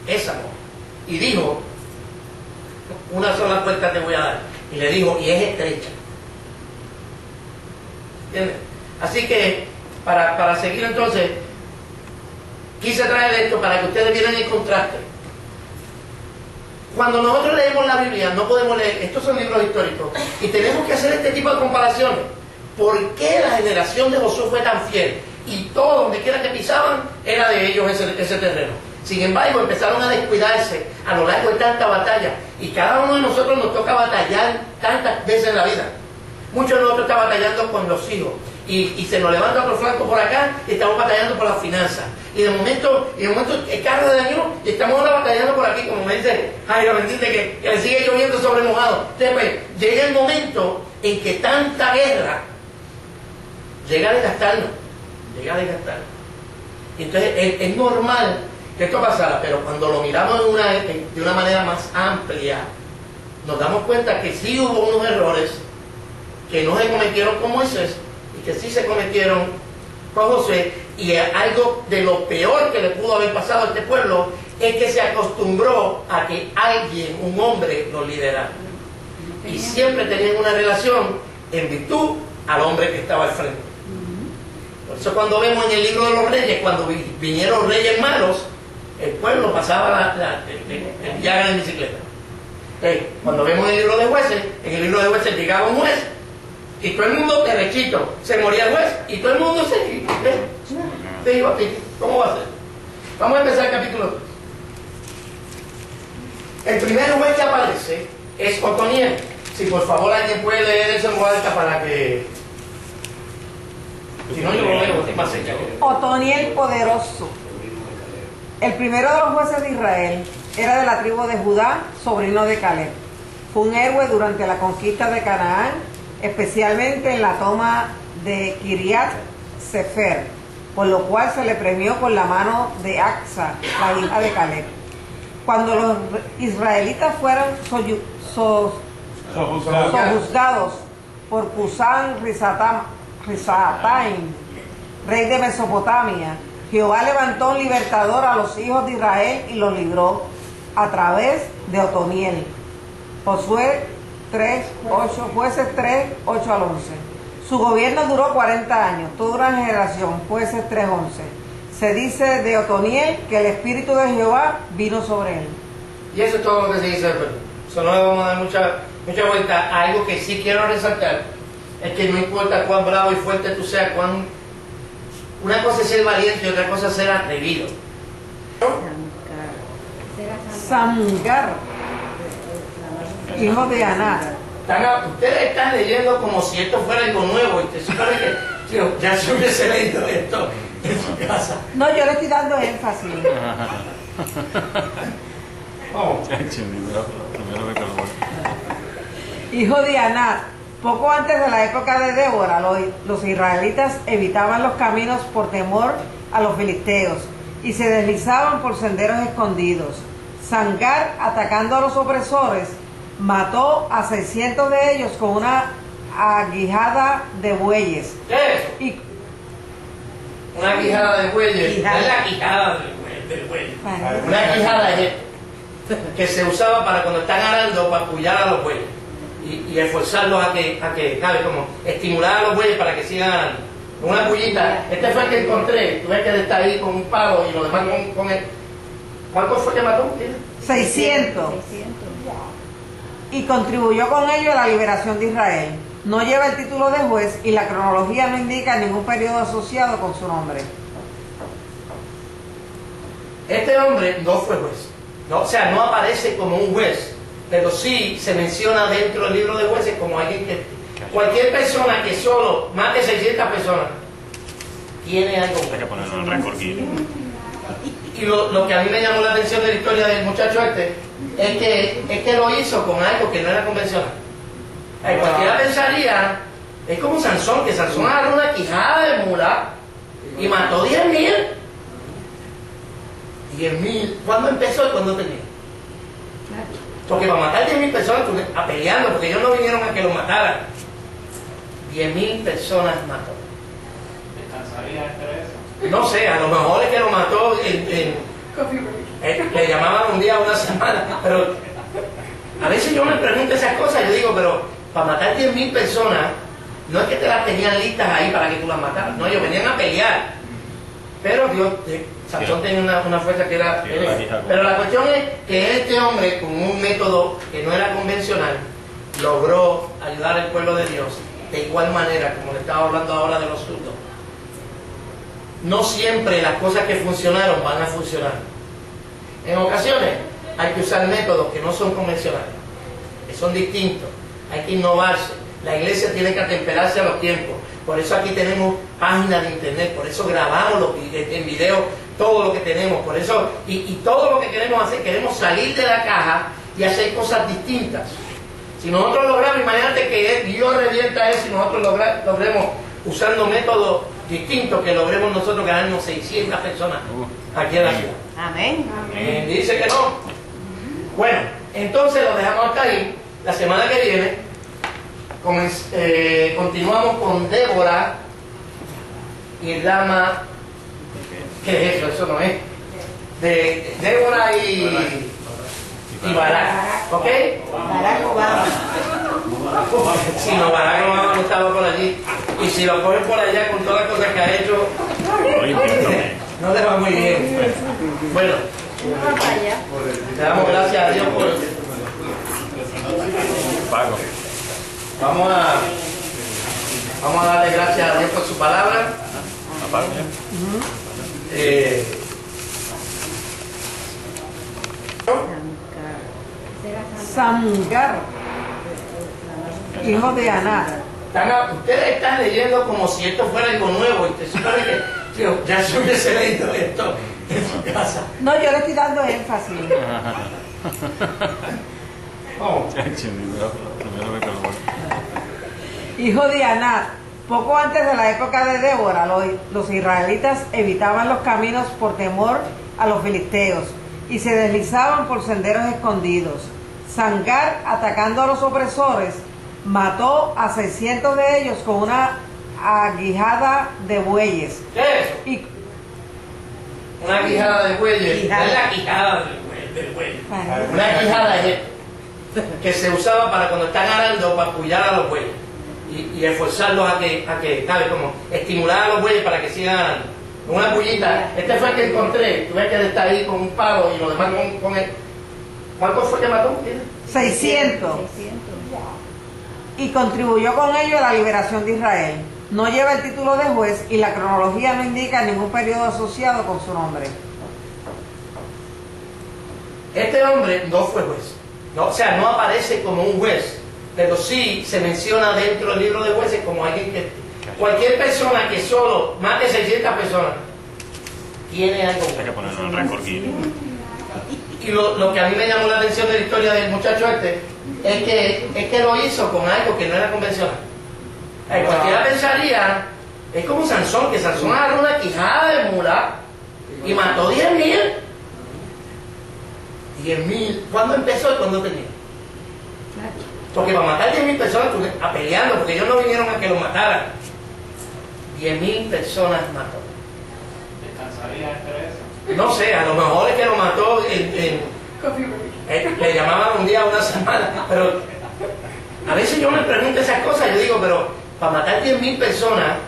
es amor. Y dijo, una sola puerta te voy a dar. Y le dijo, y es estrecha. ¿Entiendes? Así que, para seguir entonces, quise traer esto para que ustedes vieran el contraste. Cuando nosotros leemos la Biblia, no podemos leer, estos son libros históricos, y tenemos que hacer este tipo de comparaciones. ¿Por qué la generación de Josué fue tan fiel? Y todo, donde quiera que pisaban, era de ellos ese terreno. Sin embargo, empezaron a descuidarse a lo largo de tanta batalla. Y cada uno de nosotros nos toca batallar tantas veces en la vida. Muchos de nosotros están batallando con los hijos. Y se nos levanta otro flanco por acá y estamos batallando por las finanzas. Y de momento el carro de daño y estamos ahora batallando por aquí, como me dice Jairo, ¿me entiende? Que le sigue lloviendo sobre mojado. Entonces, pues, llega el momento en que tanta guerra llega a desgastarnos. Y entonces es normal que esto pasara, pero cuando lo miramos de una manera más amplia, nos damos cuenta que sí hubo unos errores que no se cometieron con Moisés y que sí se cometieron con Josué, y algo de lo peor que le pudo haber pasado a este pueblo es que se acostumbró a que alguien, un hombre, lo liderara. Y siempre tenían una relación en virtud al hombre que estaba al frente. Por eso cuando vemos en el libro de los reyes, cuando vinieron reyes malos, el pueblo pasaba el viaje en bicicleta. Cuando vemos en el libro de jueces llegaba un juez y todo el mundo derechito, se moría el juez y todo el mundo se iba a pique. ¿Cómo va a ser? Vamos a empezar el capítulo 2. El primer juez que aparece es Otoniel. Si por favor alguien puede leer eso en voz alta para que... Si no, yo lo leo, ¿qué pasa? Otoniel poderoso. El primero de los jueces de Israel era de la tribu de Judá, sobrino de Caleb. Fue un héroe durante la conquista de Canaán, especialmente en la toma de Kiriat Sefer, por lo cual se le premió con la mano de Axa, la hija de Caleb. Cuando los israelitas fueron sojuzgados por Cusán Risataim, rey de Mesopotamia, Jehová levantó un libertador a los hijos de Israel y los libró a través de Otoniel. Josué 3:8, Jueces 3:8 al 11. Su gobierno duró 40 años, toda una generación. Jueces 3:11. Se dice de Otoniel que el Espíritu de Jehová vino sobre él. Y eso es todo lo que se dice, pero eso no le vamos a dar mucha vuelta. Algo que sí quiero resaltar es que no importa cuán bravo y fuerte tú seas, una cosa es ser valiente y otra cosa es ser atrevido. Samgar, hijo de Aná. Ustedes están leyendo como si esto fuera algo nuevo y te supone que ya se hubiese leído esto en su casa. No, yo le estoy dando énfasis. Hijo de Aná. Poco antes de la época de Débora, los israelitas evitaban los caminos por temor a los filisteos y se deslizaban por senderos escondidos. Samgar, atacando a los opresores, mató a 600 de ellos con una aguijada de bueyes. ¿Qué? Una quijada de bueyes. No es la quijada de bueyes. Una quijada es esto, que se usaba para cuando están arando, para apoyar a los bueyes y esforzarlos a que ¿sabes? Como estimular a los bueyes para que sigan arando. Una pullita. Este fue el que encontré. Tú ves que él está ahí con un palo y los demás con él. ¿Cuántos fue que mató? 600. Y contribuyó con ello a la liberación de Israel. No lleva el título de juez y la cronología no indica ningún periodo asociado con su nombre. Este hombre no fue juez. No, o sea, no aparece como un juez, pero sí se menciona dentro del libro de jueces como alguien que... Cualquier persona que solo mate 600 personas tiene algo. Hay que ponerlo en el récord Guinness. Y lo que a mí me llamó la atención de la historia del muchacho este es que lo hizo con algo que no era convencional. Cualquiera pensaría, es como Sansón, que Sansón agarró una quijada de mula y mató 10,000. 10,000. ¿Cuándo empezó y cuándo terminó? Porque para matar 10,000 personas, a peleando, porque ellos no vinieron a que lo mataran. 10,000 personas mató. ¿Descansaría entre eso? No sé, a lo mejor es que lo mató le llamaban un día a una semana, pero a veces yo me pregunto esas cosas, yo digo, pero para matar 10,000 personas, no es que te las tenían listas ahí para que tú las mataras, no, ellos venían a pelear, pero Dios, Sansón tenía una fuerza que era... Pero la cuestión es que este hombre, con un método que no era convencional, logró ayudar al pueblo de Dios de igual manera, como le estaba hablando ahora de los surdos. No siempre las cosas que funcionaron van a funcionar. En ocasiones hay que usar métodos que no son convencionales, que son distintos, hay que innovarse. La iglesia tiene que atemperarse a los tiempos. Por eso aquí tenemos páginas de internet, por eso grabamos en video todo lo que tenemos, por eso, y todo lo que queremos hacer, queremos salir de la caja y hacer cosas distintas. Si nosotros logramos, imagínate que Dios revienta eso y nosotros logremos usando métodos distintos, que logremos nosotros ganarnos 600 personas aquí en la ciudad. Amén. Dice que no. Bueno, entonces lo dejamos hasta ahí. La semana que viene continuamos con Débora y Rama. ¿Qué es eso? Eso no es. De Débora y Barak. ¿Ok? Barack Obama. Si no, Barack Obama no estaba por allí. Y si lo cogen por allá con todas las cosas que ha hecho, no le va muy bien. Bueno, le damos gracias a Dios por... Pago. Vamos a darle gracias a Dios por su palabra. Samgar, hijo de Aná. Ustedes están leyendo como si esto fuera algo nuevo y te supone que ya se hubiese leído esto en su su casa. No, yo le estoy dando énfasis. Oh. Primero vez que lo veo. Hijo de Anat, poco antes de la época de Débora, los israelitas evitaban los caminos por temor a los filisteos y se deslizaban por senderos escondidos. Sangar, atacando a los opresores, mató a 600 de ellos con una aguijada de bueyes. ¿Qué es eso? Y Una quijada de bueyes. Quijada. Es la quijada del buey. Una quijada es esto, que se usaba para cuando están arando, para apoyar a los bueyes y esforzarlos a que, ¿sabes? Como estimular a los bueyes para que sigan arando. Una pullita. Este fue el que encontré. Tú ves que él está ahí con un palo y los demás con él. ¿Cuántos fue que mató? 600. Y contribuyó con ello a la liberación de Israel. No lleva el título de juez y la cronología no indica ningún periodo asociado con su nombre. Este hombre no fue juez. No, o sea, no aparece como un juez, pero sí se menciona dentro del libro de jueces como alguien que... Cualquier persona que solo mate 600 personas tiene algo. Hay que ponerlo en el récord Guinness. Y lo que a mí me llamó la atención de la historia del muchacho este es que lo hizo con algo que no era convencional. Cualquiera pensaría, es como Sansón, que Sansón agarró una quijada de mula y mató 10,000. 10,000. ¿Cuándo empezó y cuándo terminó? Porque para matar 10,000 personas, a peleando, porque ellos no vinieron a que lo mataran. 10,000 personas mató. ¿Descansaría entre eso? No sé, a lo mejor es que lo mató le llamaban un día a una semana, pero a veces yo me pregunto esas cosas, yo digo, pero para matar 10,000 personas,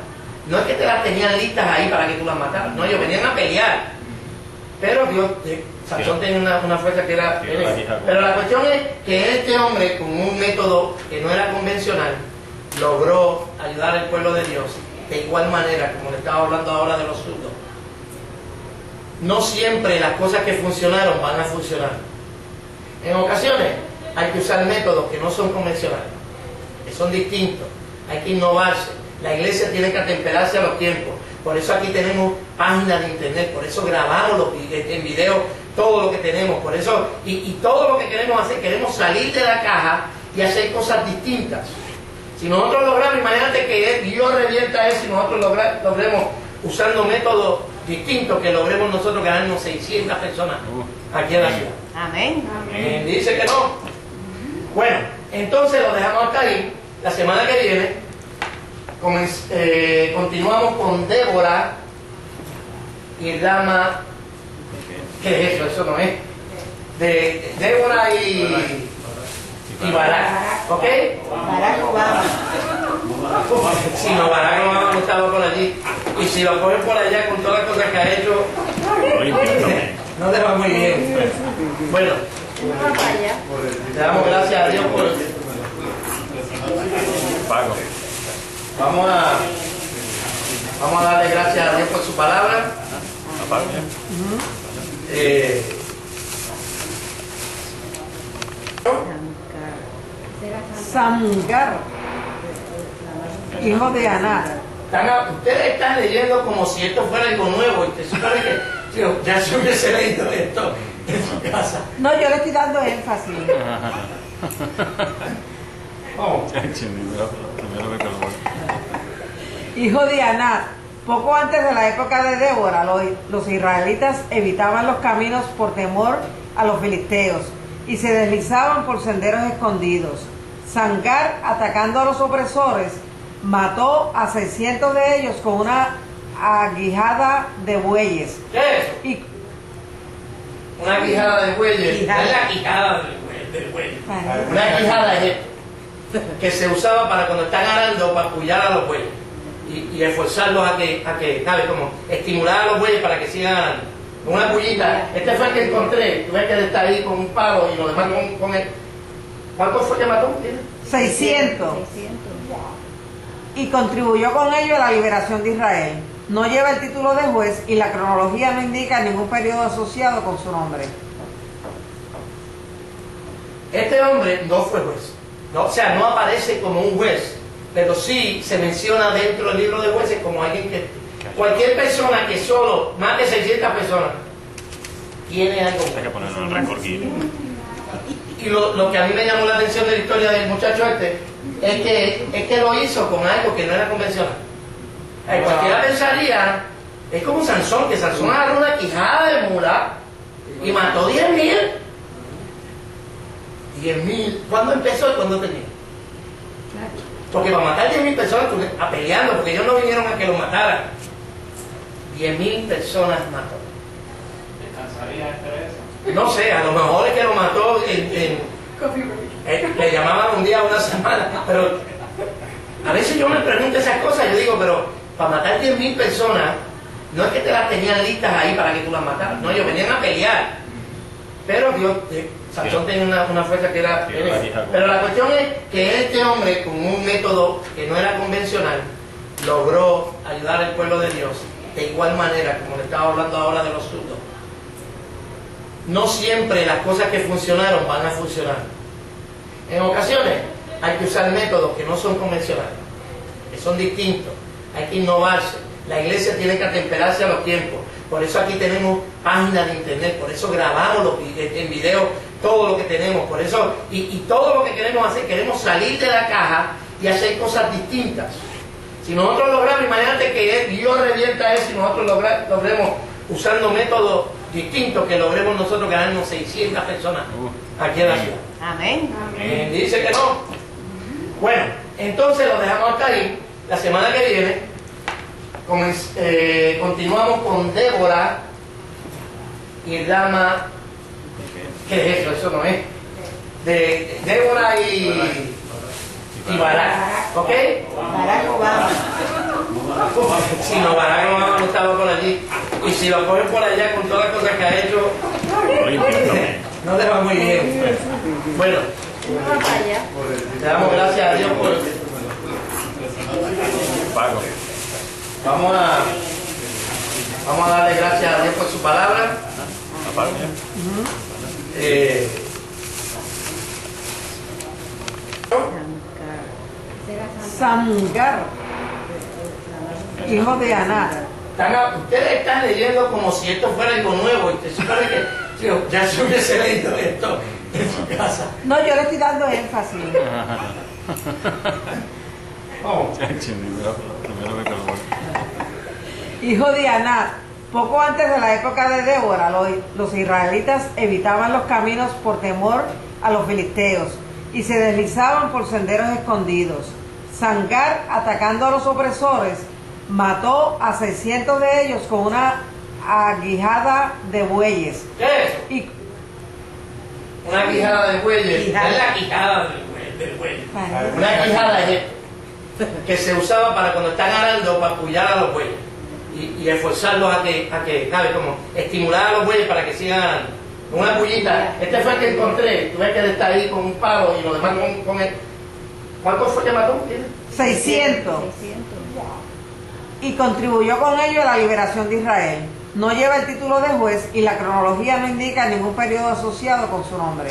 no es que te las tenían listas ahí para que tú las mataras, no, ellos venían a pelear. Pero Dios, Sansón tenía una fuerza que era... Pero la cuestión es que este hombre, con un método que no era convencional, logró ayudar al pueblo de Dios de igual manera, como le estaba hablando ahora de los zurdos. No siempre las cosas que funcionaron van a funcionar. En ocasiones hay que usar métodos que no son convencionales, que son distintos. Hay que innovarse. La iglesia tiene que atemperarse a los tiempos. Por eso aquí tenemos páginas de internet, por eso grabamos en video todo lo que tenemos, por eso, y todo lo que queremos hacer, queremos salir de la caja y hacer cosas distintas. Si nosotros logramos, imagínate que Dios revienta eso y nosotros logremos usando métodos distintos, que logremos nosotros ganarnos 600 personas aquí en la ciudad. Amén. Dice que no. Bueno, entonces lo dejamos hasta ahí. La semana que viene continuamos con Débora y Rama. ¿Qué es eso? Eso no es. De Débora y Barak. ¿Ok? Barak Obama. Si no, Barak Obama no estaba por allí. Y si lo cogen por allá con todas las cosas que ha hecho, no te va muy bien. Bueno, le damos gracias a Dios por... Pago. Vamos a darle gracias a Dios por su palabra. Apago ya. Samgar, hijo de Anat. Ustedes están leyendo como si esto fuera algo nuevo y te supone que ya se hubiese leído esto en su casa. No, yo le estoy dando énfasis. Oh. Primero vez que lo veo. Hijo de Anat, poco antes de la época de Débora, los israelitas evitaban los caminos por temor a los filisteos y se deslizaban por senderos escondidos. Sangar, atacando a los opresores, mató a 600 de ellos con una aguijada de bueyes. ¿Qué es eso? Una quijada de bueyes. Es la quijada del buey. Una quijada es esto, que se usaba para cuando están arando, para apoyar a los bueyes y esforzarlos a que, ¿sabes? Como estimular a los bueyes para que sigan arando. Una pullita. Este fue el que encontré. Tú ves que él está ahí con un palo y los demás con él. ¿Cuántos fue que mató? 600. Y contribuyó con ello a la liberación de Israel. No lleva el título de juez y la cronología no indica ningún periodo asociado con su nombre. Este hombre no fue juez. No, o sea, no aparece como un juez, pero sí se menciona dentro del libro de jueces como alguien que... Cualquier persona que solo mate 600 personas tiene algo Hay que ponerlo en el récord Guinness. Y lo que a mí me llamó la atención de la historia del muchacho este es que lo hizo con algo que no era convencional. Cualquiera pensaría, es como Sansón, que Sansón agarró una quijada de mula y mató 10,000. 10,000. ¿Cuándo empezó y cuándo tenía? Porque para matar 10,000 personas, a peleando, porque ellos no vinieron a que lo mataran. 10,000 personas mató. ¿Descansaría entre eso? No sé, a lo mejor es que lo mató le llamaban un día a una semana, pero a veces yo me pregunto esas cosas, yo digo, pero para matar 10,000 personas, no es que te las tenían listas ahí para que tú las mataras, no, ellos venían a pelear, pero Dios, Sansón tenía una fuerza que era, pero la cuestión es que este hombre, con un método que no era convencional, logró ayudar al pueblo de Dios, de igual manera, como le estaba hablando ahora de los zurdos. No siempre las cosas que funcionaron van a funcionar. En ocasiones hay que usar métodos que no son convencionales, que son distintos. Hay que innovarse. La iglesia tiene que atemperarse a los tiempos. Por eso aquí tenemos páginas de internet, por eso grabamos en video todo lo que tenemos. Por eso, y todo lo que queremos hacer, queremos salir de la caja y hacer cosas distintas. Si nosotros logramos, imagínate que Dios revierta eso y nosotros logremos usando métodos distintos, que logremos nosotros ganarnos 600 personas aquí en la ciudad. Amén. Amén. Dice que no. Bueno, entonces lo dejamos hasta ahí. La semana que viene continuamos con Débora y Rama. ¿Qué es eso? Eso no es. De Débora y Barak. ¿Ok? Barack Obama. Si no, Barack Obama no estaba por allí. Y si lo cogen por allá con todas las cosas que ha hecho, no le va muy bien. Bueno, le damos gracias a Dios por. Vamos a darle gracias a Dios por su palabra. Samgar, hijo de Aná. Ustedes están leyendo como si esto fuera algo nuevo y te supone que ya se hubiese leído esto en su casa. No, yo le estoy dando énfasis. Hijo de Aná. Poco antes de la época de Débora, los israelitas evitaban los caminos por temor a los filisteos y se deslizaban por senderos escondidos. Samgar, atacando a los opresores, mató a 600 de ellos con una aguijada de bueyes. ¿Qué es eso? Una quijada de bueyes. Es la quijada del buey. Una quijada es esto, que se usaba para cuando están arando, para apoyar a los bueyes y esforzarlos a que ¿sabes? Como estimular a los bueyes para que sigan una pullita. Este fue el que encontré. Tú ves que él está ahí con un palo y los demás con él. ¿Cuántos fue que mató? 600. Y contribuyó con ello a la liberación de Israel. No lleva el título de juez y la cronología no indica ningún periodo asociado con su nombre.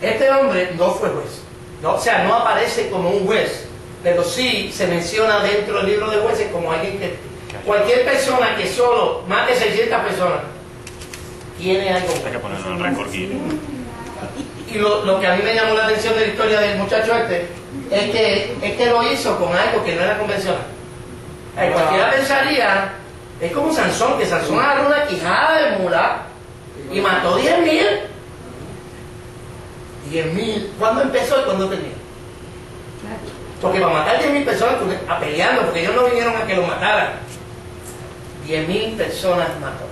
Este hombre no fue juez. No, o sea, no aparece como un juez, pero sí se menciona dentro del libro de jueces como alguien que... Cualquier persona que solo más de 600 personas tiene algo. Hay que ponerlo en el récord Guinness. Y lo que a mí me llamó la atención de la historia del muchacho este es que lo hizo con algo que no era convencional. Cualquiera pensaría, es como Sansón, que Sansón agarró una quijada de mula y mató 10,000. 10,000. ¿Cuándo empezó y cuándo tenía? Porque para matar 10,000 personas, a peleando, porque ellos no vinieron a que lo mataran. 10,000 personas mató.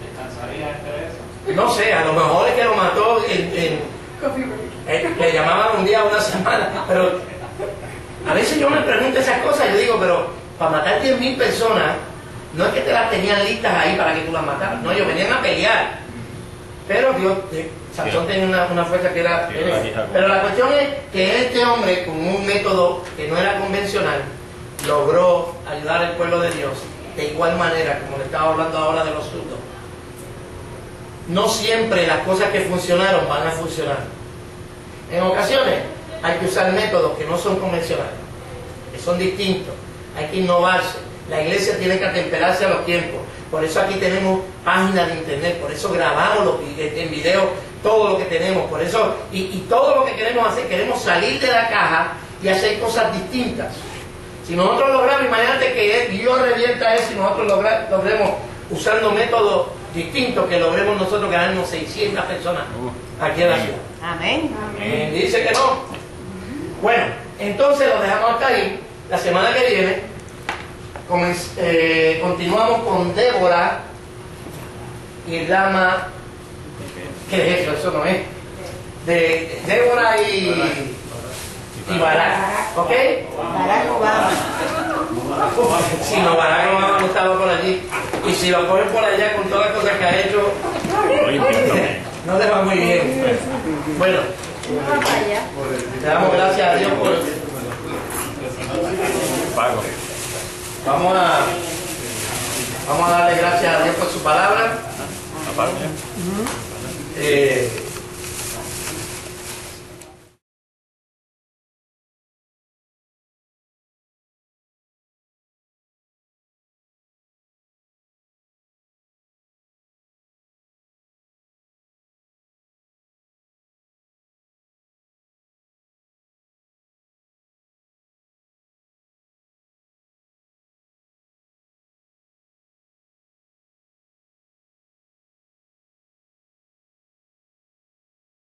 ¿Descansaría entre eso? No sé, a lo mejor es que lo mató le llamaban un día a una semana, pero a veces yo me pregunto esas cosas, yo digo, pero para matar 10,000 personas, no es que te las tenían listas ahí para que tú las mataras, no, ellos venían a pelear. Pero Dios, Sansón tenía una fuerza que era... Pero la cuestión es que este hombre, con un método que no era convencional, logró ayudar al pueblo de Dios de igual manera, como le estaba hablando ahora de los zurdos. No siempre las cosas que funcionaron van a funcionar. En ocasiones hay que usar métodos que no son convencionales, que son distintos. Hay que innovarse. La iglesia tiene que atemperarse a los tiempos. Por eso aquí tenemos páginas de internet, por eso grabamos en video todo lo que tenemos, por eso, y todo lo que queremos hacer, queremos salir de la caja y hacer cosas distintas. Si nosotros logramos, imagínate que Dios revienta eso y nosotros logremos, usando métodos distintos, que logremos nosotros ganarnos 600 personas aquí en la ciudad. Amén. Dice que no. Bueno, entonces lo dejamos hasta ahí. La semana que viene continuamos con Débora y Rama. ¿Qué es eso? Eso no es. De Débora y Barack. ¿Ok? Barack Obama. Si no, Barack Obama no estaba por allí. Y si lo cogen por allá con todas las cosas que ha hecho, no le va muy bien. Bueno, le damos gracias a Dios por Pago. Vamos a darle gracias a Dios por su palabra. Aparte.